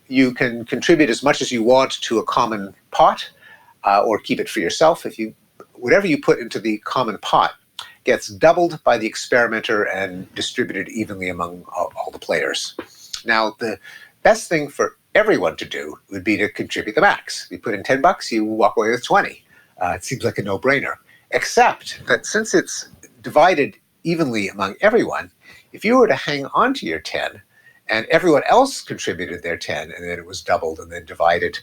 You can contribute as much as you want to a common pot, or keep it for yourself. Whatever you put into the common pot gets doubled by the experimenter and distributed evenly among all the players. Now, the best thing for everyone to do would be to contribute the max. If you put in $10, you walk away with 20. It seems like a no-brainer. Except that since it's divided evenly among everyone, if you were to hang on to your 10 and everyone else contributed their 10 and then it was doubled and then divided,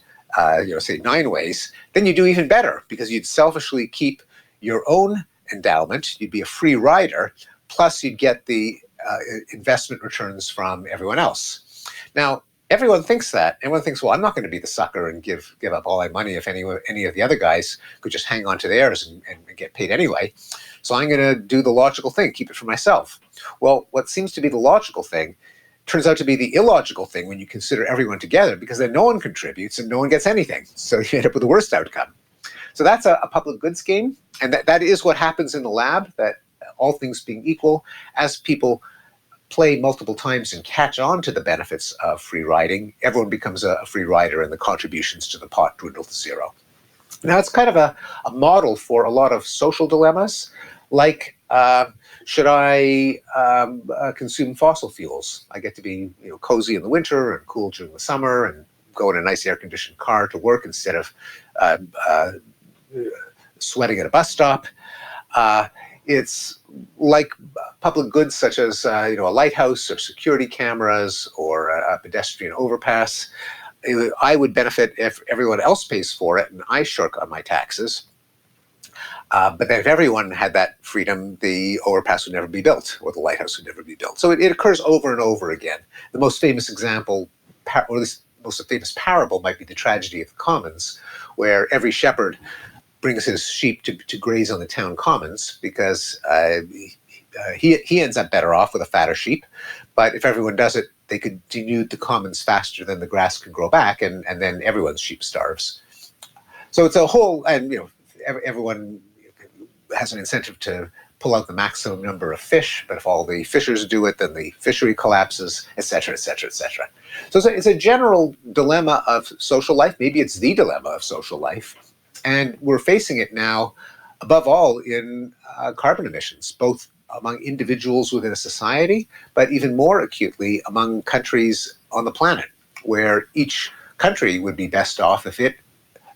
say 9 ways, then you do even better, because you'd selfishly keep your own endowment, you'd be a free rider, plus you'd get the investment returns from everyone else. Now, everyone thinks that. Everyone thinks, well, I'm not going to be the sucker and give up all my money if any of the other guys could just hang on to theirs and get paid anyway. So I'm going to do the logical thing, keep it for myself. Well, what seems to be the logical thing turns out to be the illogical thing when you consider everyone together, because then no one contributes and no one gets anything. So you end up with the worst outcome. So that's a public goods game. And that is what happens in the lab, that all things being equal, as people play multiple times and catch on to the benefits of free riding, everyone becomes a free rider and the contributions to the pot dwindle to zero. Now, it's kind of a model for a lot of social dilemmas, like should I consume fossil fuels? I get to be cozy in the winter and cool during the summer and go in a nice air-conditioned car to work instead of sweating at a bus stop. It's like public goods such as a lighthouse or security cameras or a pedestrian overpass. I would benefit if everyone else pays for it and I shirk on my taxes. But then if everyone had that freedom, the overpass would never be built, or the lighthouse would never be built. So it occurs over and over again. The most famous example, or at least most famous parable, might be the tragedy of the commons, where every shepherd brings his sheep to graze on the town commons, because he ends up better off with a fatter sheep. But if everyone does it, they could denude the commons faster than the grass can grow back, and then everyone's sheep starves. So it's a whole, and everyone has an incentive to pull out the maximum number of fish, but if all the fishers do it, then the fishery collapses, et cetera, et cetera, et cetera. So it's a general dilemma of social life. Maybe it's the dilemma of social life. And we're facing it now, above all, in carbon emissions, both among individuals within a society, but even more acutely among countries on the planet, where each country would be best off if it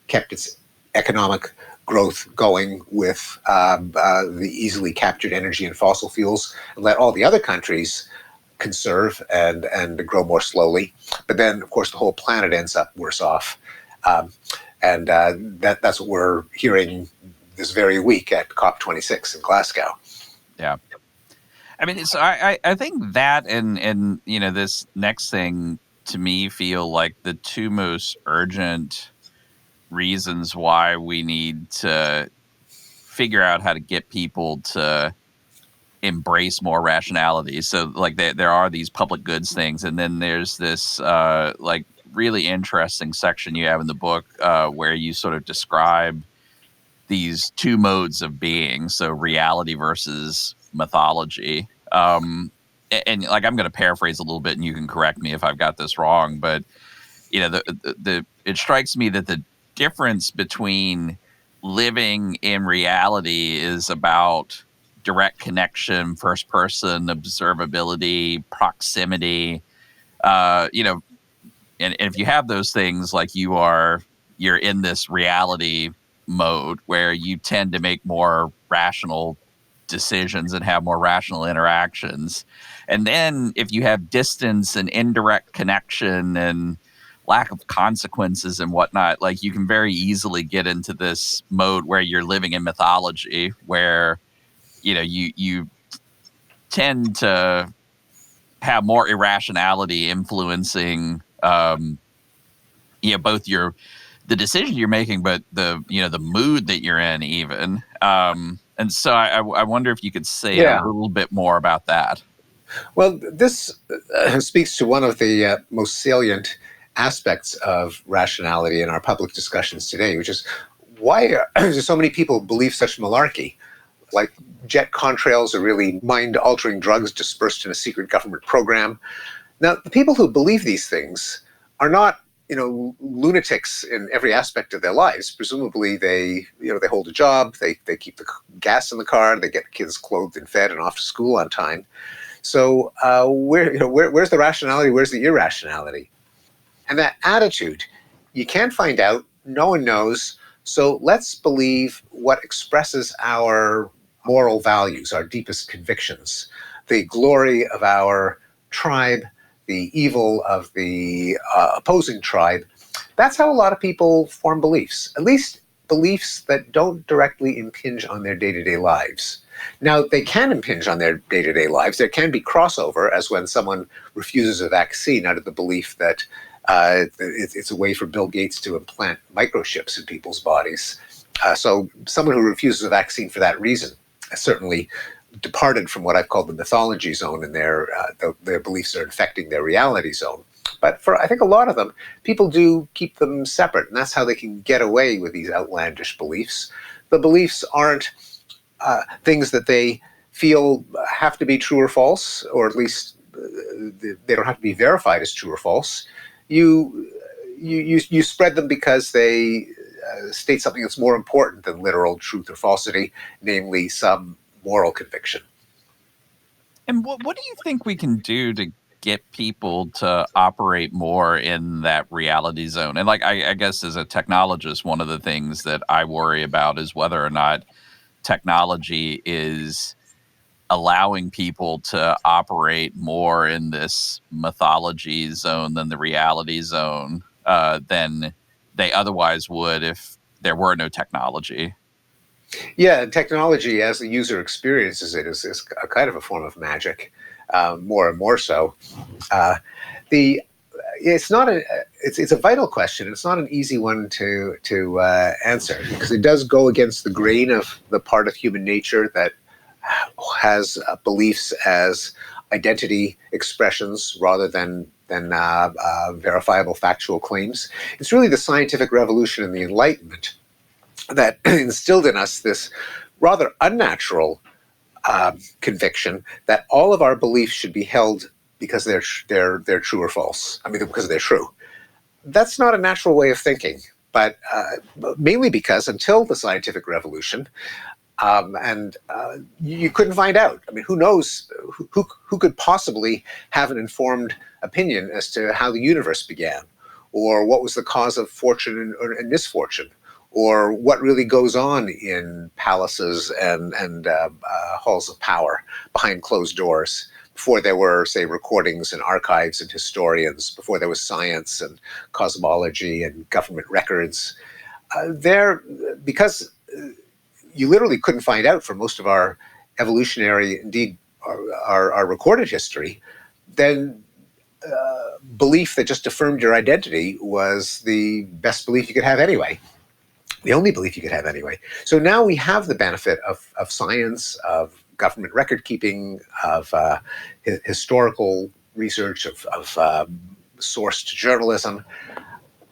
kept its economic growth going with the easily captured energy and fossil fuels, and let all the other countries conserve and grow more slowly. But then, of course, the whole planet ends up worse off. And that's what we're hearing this very week at COP26 in Glasgow. Yeah. I mean, so I think that and this next thing to me feel like the two most urgent reasons why we need to figure out how to get people to embrace more rationality. So like there are these public goods things, and then there's this like really interesting section you have in the book where you sort of describe these two modes of being, so reality versus mythology. and like I'm going to paraphrase a little bit, and you can correct me if I've got this wrong, but it strikes me that the difference between living in reality is about direct connection, first person observability, proximity, and if you have those things, like you're in this reality mode where you tend to make more rational decisions and have more rational interactions. And then if you have distance and indirect connection and lack of consequences and whatnot, like you can very easily get into this mode where you're living in mythology, where you tend to have more irrationality influencing both the decision you're making, but the mood that you're in even. And so I wonder if you could say a little bit more about that. Well, this speaks to one of the most salient aspects of rationality in our public discussions today, which is why do so many people believe such malarkey? Like jet contrails are really mind-altering drugs dispersed in a secret government program. Now, the people who believe these things are not, lunatics in every aspect of their lives. Presumably, they hold a job, they keep the gas in the car, they get kids clothed and fed and off to school on time. So, where's the rationality? Where's the irrationality? And that attitude, you can't find out. No one knows. So let's believe what expresses our moral values, our deepest convictions, the glory of our tribe, the evil of the opposing tribe. That's how a lot of people form beliefs, at least beliefs that don't directly impinge on their day-to-day lives. Now, they can impinge on their day-to-day lives. There can be crossover, as when someone refuses a vaccine out of the belief that it's a way for Bill Gates to implant microchips in people's bodies. So someone who refuses a vaccine for that reason certainly departed from what I've called the mythology zone, and their beliefs are infecting their reality zone. But for, I think, a lot of them, people do keep them separate, and that's how they can get away with these outlandish beliefs. The beliefs aren't things that they feel have to be true or false, or at least they don't have to be verified as true or false. You spread them because they state something that's more important than literal truth or falsity, namely some moral conviction. And what do you think we can do to get people to operate more in that reality zone? And like, I guess as a technologist, one of the things that I worry about is whether or not technology is allowing people to operate more in this mythology zone than the reality zone than they otherwise would if there were no technology. Yeah, technology, as the user experiences it, is a kind of a form of magic, more and more so. It's a vital question. It's not an easy one to answer, because it does go against the grain of the part of human nature that has beliefs as identity expressions rather than verifiable factual claims. It's really the scientific revolution and the Enlightenment that instilled in us this rather unnatural conviction that all of our beliefs should be held because they're true or false. I mean, because they're true. That's not a natural way of thinking, but mainly because until the scientific revolution, you couldn't find out. I mean, who knows? Who could possibly have an informed opinion as to how the universe began, or what was the cause of fortune and misfortune, or what really goes on in palaces and halls of power behind closed doors, before there were, say, recordings and archives and historians, before there was science and cosmology and government records. Because you literally couldn't find out for most of our evolutionary, indeed our recorded history, then belief that just affirmed your identity was the best belief you could have anyway. The only belief you could have anyway. So now we have the benefit of science, of government record keeping, of historical research, of sourced journalism.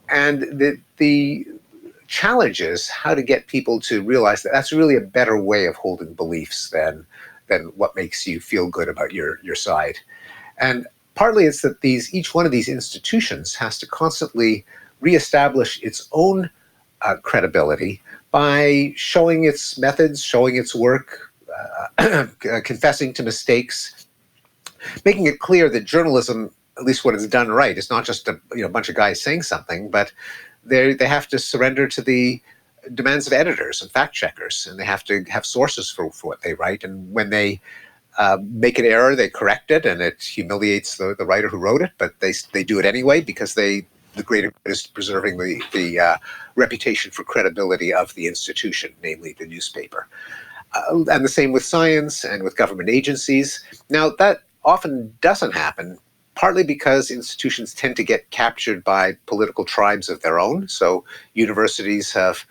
And the challenge is how to get people to realize that that's really a better way of holding beliefs than than what makes you feel good about your side. And partly it's that each one of these institutions has to constantly reestablish its own credibility by showing its methods, showing its work, confessing to mistakes, making it clear that journalism, at least when it's done right, is not just a bunch of guys saying something, but they have to surrender to the demands of editors and fact checkers, and they have to have sources for what they write. And when they make an error, they correct it, and it humiliates the writer who wrote it, but they do it anyway because the greater good is preserving the reputation for credibility of the institution, namely the newspaper. And the same with science and with government agencies. Now, that often doesn't happen, partly because institutions tend to get captured by political tribes of their own. So universities have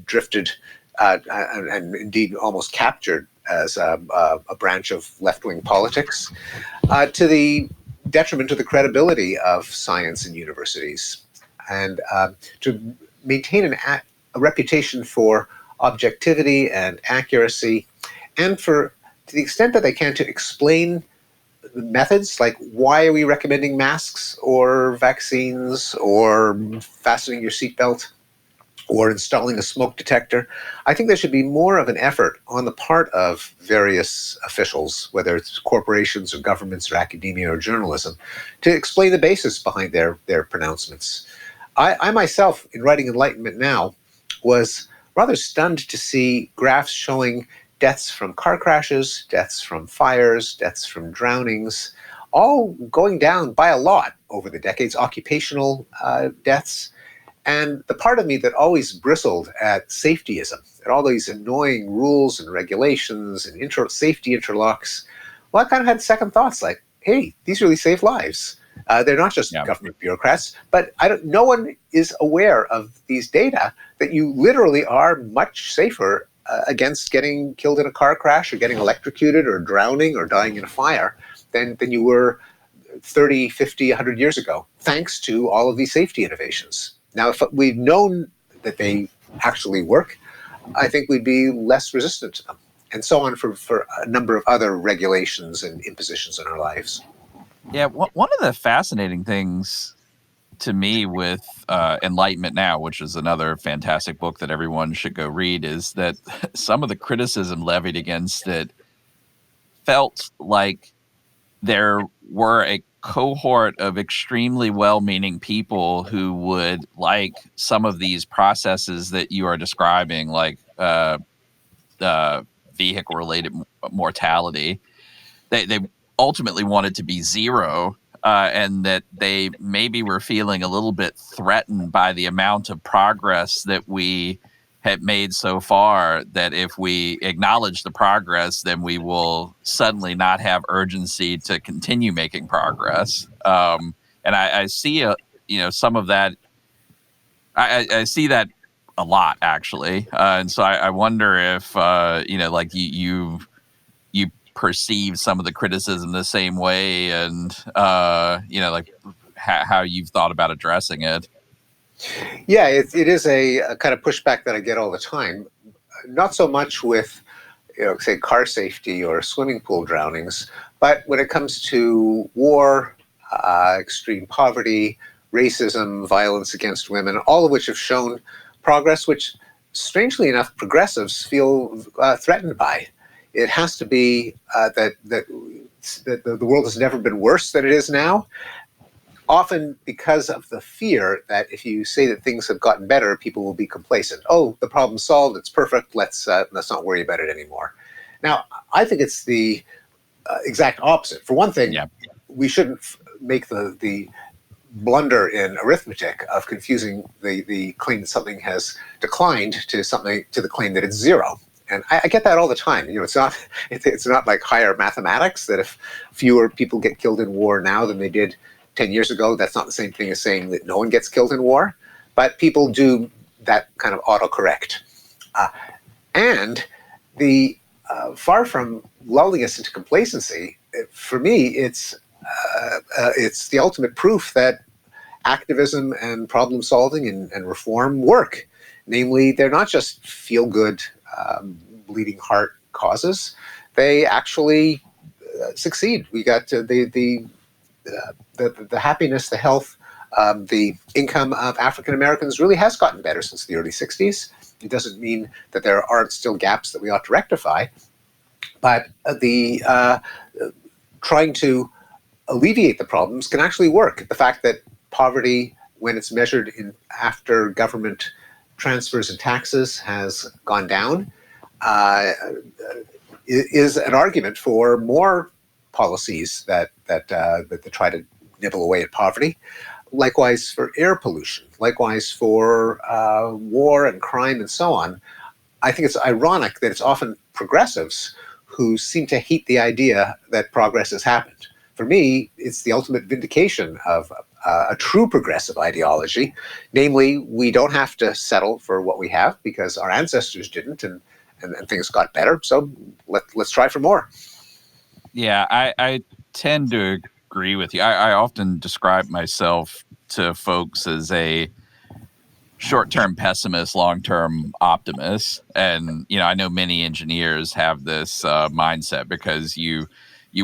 drifted and indeed almost captured as a branch of left-wing politics, to the detriment of the credibility of science in universities. And to maintain a reputation for objectivity and accuracy, and to the extent that they can, to explain the methods, like why are we recommending masks or vaccines or fastening your seatbelt or installing a smoke detector. I think there should be more of an effort on the part of various officials, whether it's corporations or governments or academia or journalism, to explain the basis behind their pronouncements. I myself, in writing Enlightenment Now, was rather stunned to see graphs showing deaths from car crashes, deaths from fires, deaths from drownings, all going down by a lot over the decades, occupational deaths. And the part of me that always bristled at safetyism, at all these annoying rules and regulations and safety interlocks, well, I kind of had second thoughts like, hey, these really save lives. They're not just government bureaucrats, but no one is aware of these data that you literally are much safer against getting killed in a car crash or getting electrocuted or drowning or dying in a fire than you were 30, 50, 100 years ago, thanks to all of these safety innovations. Now, if we'd known that they actually work, I think we'd be less resistant to them, and so on for a number of other regulations and impositions in our lives. Yeah, one of the fascinating things to me with Enlightenment Now, which is another fantastic book that everyone should go read, is that some of the criticism levied against it felt like there were a cohort of extremely well-meaning people who would like some of these processes that you are describing, like vehicle-related mortality. They ultimately wanted to be zero, and that they maybe were feeling a little bit threatened by the amount of progress that we had made so far, that if we acknowledge the progress, then we will suddenly not have urgency to continue making progress. And I see some of that. I see that a lot, actually. And so I wonder if like you perceive some of the criticism the same way, and like how you've thought about addressing it. Yeah, it is a kind of pushback that I get all the time. Not so much with, say, car safety or swimming pool drownings, but when it comes to war, extreme poverty, racism, violence against women, all of which have shown progress, which, strangely enough, progressives feel threatened by. It has to be that the world has never been worse than it is now, often because of the fear that if you say that things have gotten better, people will be complacent. Oh, the problem's solved, it's perfect, let's not worry about it anymore. Now, I think it's the exact opposite. For one thing, we shouldn't make the blunder in arithmetic of confusing the claim that something has declined to the claim that it's zero. And I get that all the time. It's not like higher mathematics that if fewer people get killed in war now than they did 10 years ago, that's not the same thing as saying that no one gets killed in war. But people do that kind of autocorrect. And the far from lulling us into complacency, for me, it's the ultimate proof that activism and problem solving and reform work. Namely, they're not just feel-good, bleeding heart causes. they actually succeed. We got the happiness, the health, the income of African Americans really has gotten better since the early 60s. It doesn't mean that there aren't still gaps that we ought to rectify, but the trying to alleviate the problems can actually work. The fact that poverty, when it's measured in after government transfers and taxes, has gone down, is an argument for more policies that try to nibble away at poverty. Likewise for air pollution, likewise for war and crime and so on. I think it's ironic that it's often progressives who seem to hate the idea that progress has happened. For me, it's the ultimate vindication of a true progressive ideology. Namely, we don't have to settle for what we have because our ancestors didn't, and things got better. So let's try for more. Yeah, I tend to agree with you. I often describe myself to folks as a short-term pessimist, long-term optimist. And, I know many engineers have this mindset because you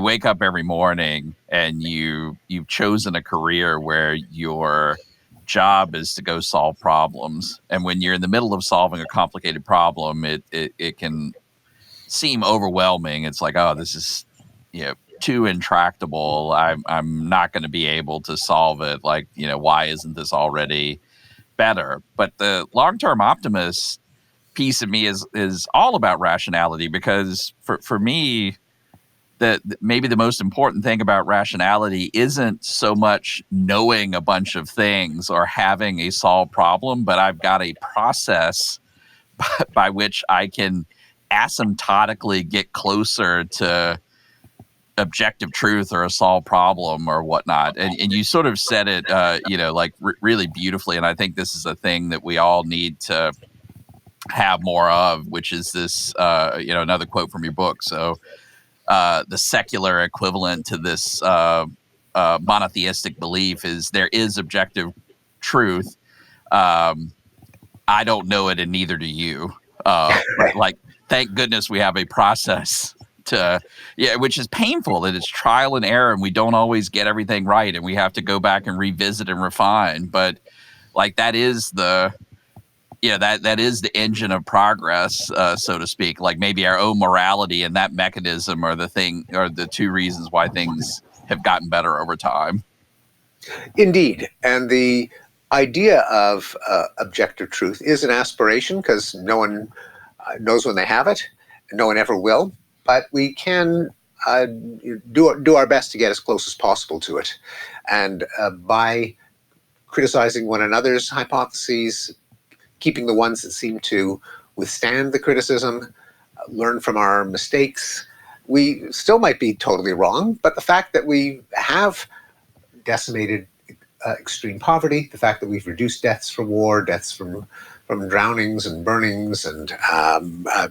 wake up every morning and you've chosen a career where your job is to go solve problems. And when you're in the middle of solving a complicated problem, it can seem overwhelming. It's like, oh, this is, too intractable. I'm not going to be able to solve it. Like, why isn't this already better? But the long-term optimist piece of me is all about rationality, because for me, that maybe the most important thing about rationality isn't so much knowing a bunch of things or having a solved problem, but I've got a process by which I can asymptotically get closer to objective truth or a solved problem or whatnot. And you sort of said it, really beautifully. And I think this is a thing that we all need to have more of, which is this, another quote from your book. So the secular equivalent to this monotheistic belief is there is objective truth. I don't know it, and neither do you. Like, thank goodness we have a process which is painful, and it's trial and error, and we don't always get everything right, and we have to go back and revisit and refine. But like, that is the that is the engine of progress, so to speak. Like, maybe our own morality and that mechanism are the two reasons why things have gotten better over time. Indeed. And the idea of objective truth is an aspiration, because no one knows when they have it, and no one ever will. But we can do our best to get as close as possible to it. And by criticizing one another's hypotheses, keeping the ones that seem to withstand the criticism, learn from our mistakes, we still might be totally wrong. But the fact that we have decimated extreme poverty, the fact that we've reduced deaths from war, deaths from drownings and burnings, and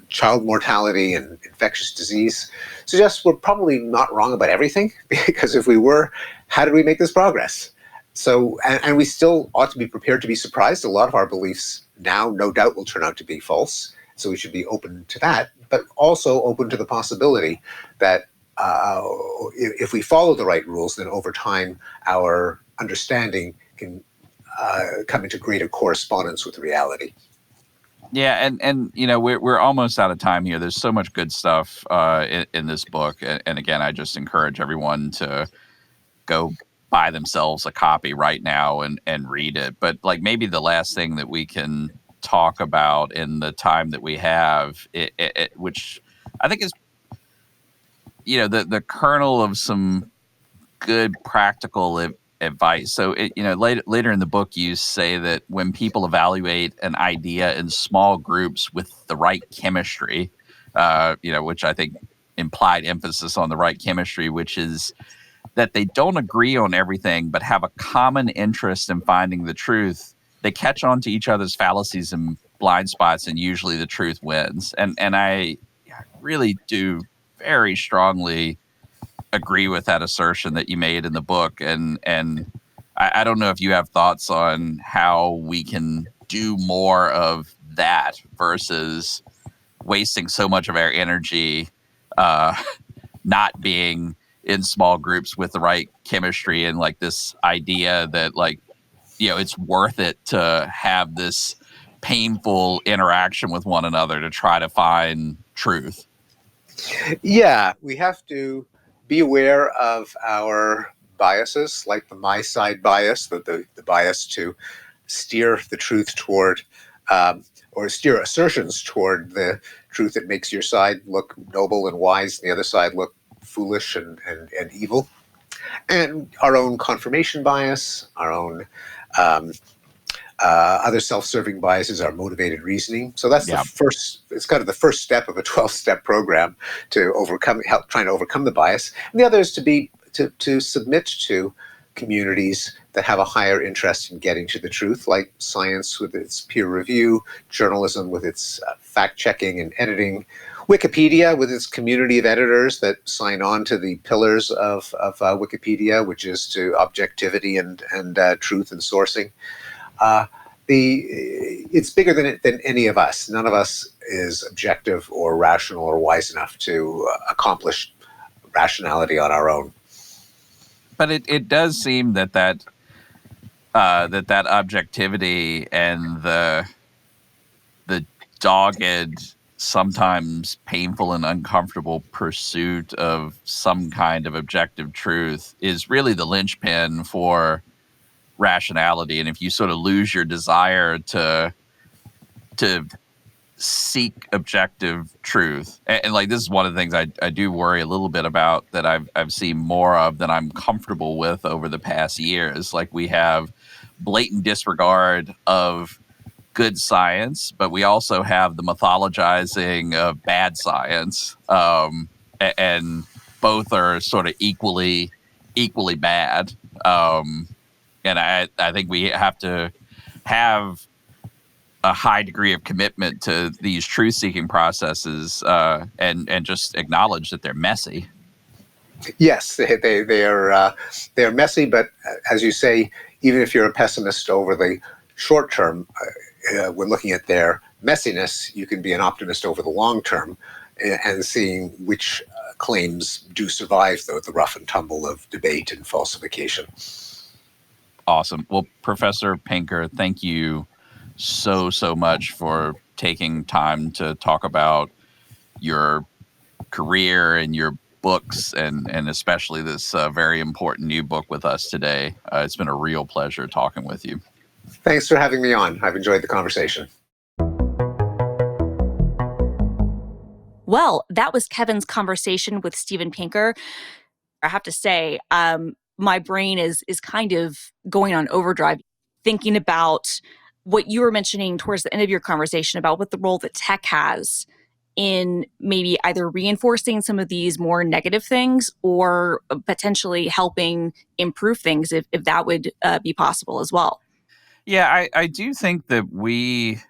child mortality and infectious disease, suggests we're probably not wrong about everything, because if we were, how did we make this progress? So, and we still ought to be prepared to be surprised. A lot of our beliefs now, no doubt, will turn out to be false. So we should be open to that, but also open to the possibility that if we follow the right rules, then over time, our understanding can come into greater correspondence with reality. Yeah, and we're almost out of time here. There's so much good stuff in this book, and again, I just encourage everyone to go buy themselves a copy right now and read it. But like, maybe the last thing that we can talk about in the time that we have, which I think is the kernel of some good practical advice. So later in the book, you say that when people evaluate an idea in small groups with the right chemistry, which I think implied emphasis on the right chemistry, which is that they don't agree on everything but have a common interest in finding the truth, they catch on to each other's fallacies and blind spots, and usually the truth wins. And I really do very strongly agree with that assertion that you made in the book. And I don't know if you have thoughts on how we can do more of that versus wasting so much of our energy uh, not being in small groups with the right chemistry, and like this idea that like, it's worth it to have this painful interaction with one another to try to find truth. Yeah, we have to be aware of our biases, like the my side bias, the bias to steer the truth toward, or steer assertions toward the truth that makes your side look noble and wise, and the other side look foolish and evil. And our own confirmation bias, our own other self-serving biases, our motivated reasoning. So that's the first. It's kind of the first step of a 12-step program to trying to overcome the bias. And the other is to submit to communities that have a higher interest in getting to the truth, like science with its peer review, journalism with its fact-checking and editing, Wikipedia with its community of editors that sign on to the pillars of Wikipedia, which is to objectivity and truth and sourcing. It's bigger than any of us. None of us is objective or rational or wise enough to accomplish rationality on our own. But it does seem that objectivity and the dogged, sometimes painful and uncomfortable pursuit of some kind of objective truth is really the linchpin for rationality. And if you sort of lose your desire to seek objective truth, and like this is one of the things I do worry a little bit about, that I've seen more of than I'm comfortable with over the past years. Like, we have blatant disregard of good science, but we also have the mythologizing of bad science, and both are sort of equally bad. And I think we have to have a high degree of commitment to these truth-seeking processes, and just acknowledge that they're messy. Yes, they are messy, but as you say, even if you're a pessimist over the short term, when looking at their messiness, you can be an optimist over the long term, and seeing which claims do survive the rough and tumble of debate and falsification. Awesome. Well, Professor Pinker, thank you so much for taking time to talk about your career and your books, and especially this very important new book with us today. It's been a real pleasure talking with you. Thanks for having me on. I've enjoyed the conversation. Well, that was Kevin's conversation with Steven Pinker. I have to say, my brain is kind of going on overdrive, thinking about what you were mentioning towards the end of your conversation about what the role that tech has in maybe either reinforcing some of these more negative things or potentially helping improve things, if that would be possible as well. Yeah, I do think that we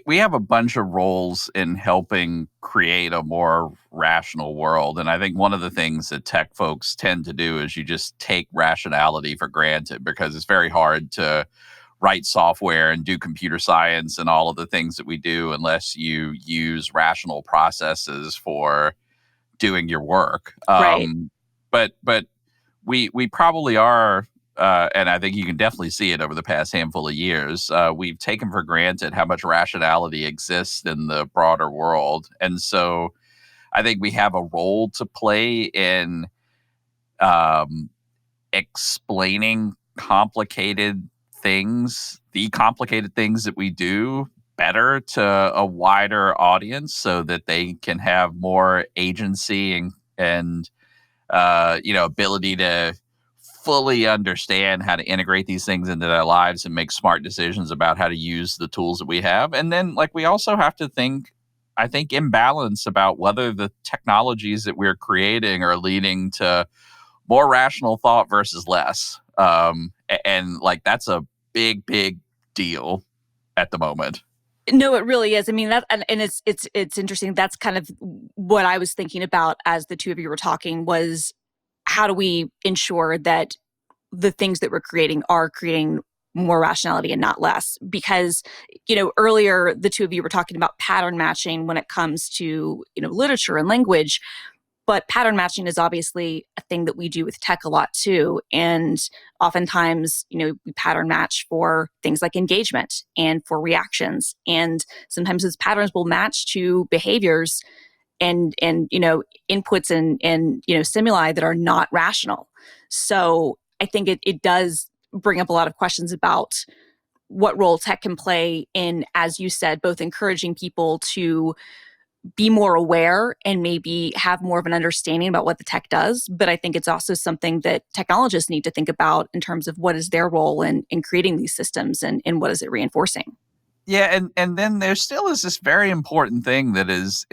have a bunch of roles in helping create a more rational world. And I think one of the things that tech folks tend to do is you just take rationality for granted, because it's very hard to write software and do computer science and all of the things that we do unless you use rational processes for doing your work. Right. But we probably are, and I think you can definitely see it over the past handful of years. We've taken for granted how much rationality exists in the broader world. And so I think we have a role to play in explaining complicated things, the complicated things that we do, better to a wider audience, so that they can have more agency and ability to fully understand how to integrate these things into their lives and make smart decisions about how to use the tools that we have. And then, like, we also have to think, I think, in balance about whether the technologies that we're creating are leading to more rational thought versus less. And like, that's a big deal at the moment. No, it really is. I mean, that, and it's interesting. That's kind of what I was thinking about as the two of you were talking, was how do we ensure that the things that we're creating are creating more rationality and not less. Because, earlier the two of you were talking about pattern matching when it comes to, literature and language. But pattern matching is obviously a thing that we do with tech a lot too. And oftentimes, we pattern match for things like engagement and for reactions. And sometimes those patterns will match to behaviors and inputs and stimuli that are not rational. So I think it does bring up a lot of questions about what role tech can play in, as you said, both encouraging people to be more aware and maybe have more of an understanding about what the tech does. But I think it's also something that technologists need to think about in terms of what is their role in creating these systems and what is it reinforcing. Yeah, and then there still is this very important thing that is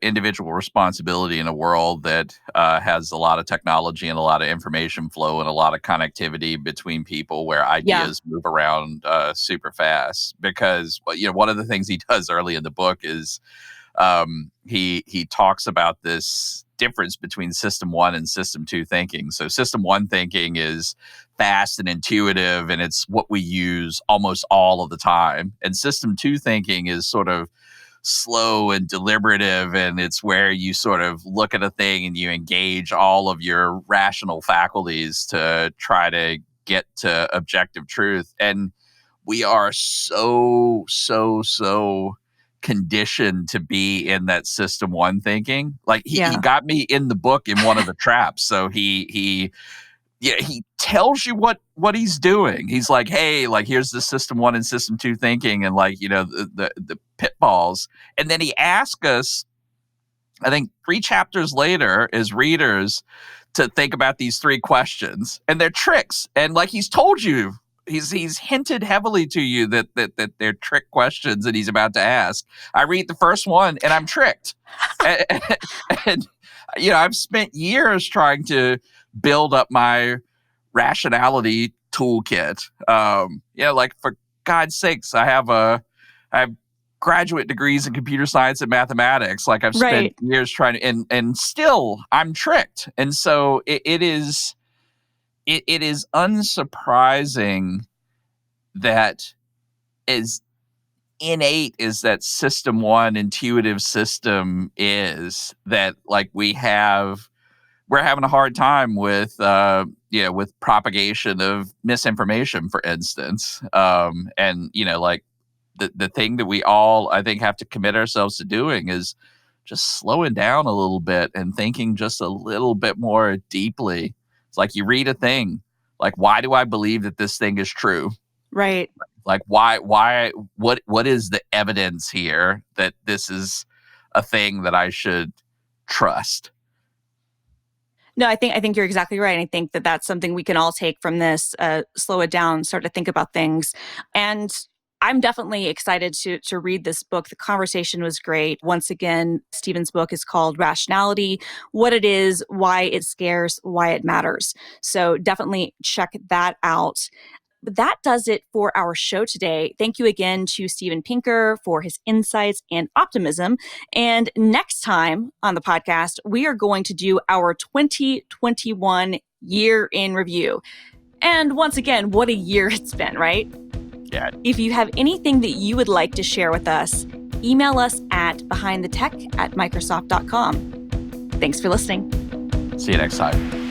individual responsibility in a world that has a lot of technology and a lot of information flow and a lot of connectivity between people where ideas move around super fast. Because one of the things he does early in the book is he talks about this difference between system 1 and system 2 thinking. So system 1 thinking is fast and intuitive, and it's what we use almost all of the time. And system 2 thinking is sort of slow and deliberative, and it's where you sort of look at a thing and you engage all of your rational faculties to try to get to objective truth. And we are so conditioned to be in that system 1 thinking. Like he got me in the book in one of the traps. So he tells you what he's doing. He's like, hey, like here's the system 1 and system 2 thinking, and like the pitfalls. And then he asks us, I think 3 chapters later, as readers, to think about these 3 questions, and they're tricks. And like he's told you. He's hinted heavily to you that they're trick questions that he's about to ask. I read the first one and I'm tricked. and I've spent years trying to build up my rationality toolkit. Like for God's sakes, I have graduate degrees in computer science and mathematics. Like I've spent years trying to, and still I'm tricked. And so it is unsurprising that as innate as that system 1 intuitive system is, that like we're having a hard time with with propagation of misinformation, for instance. And like the thing that we all, I think, have to commit ourselves to doing is just slowing down a little bit and thinking just a little bit more deeply. It's like you read a thing, like, why do I believe that this thing is true? Right. Like, why, what is the evidence here that this is a thing that I should trust? No, I think you're exactly right. I think that that's something we can all take from this, slow it down, start to think about things. And I'm definitely excited to read this book. The conversation was great. Once again, Stephen's book is called Rationality: What It Is, Why It Scares, Why It Matters. So definitely check that out. But that does it for our show today. Thank you again to Steven Pinker for his insights and optimism. And next time on the podcast, we are going to do our 2021 year in review. And once again, what a year it's been, right? Yeah. If you have anything that you would like to share with us, email us at behindthetech@microsoft.com. Thanks for listening. See you next time.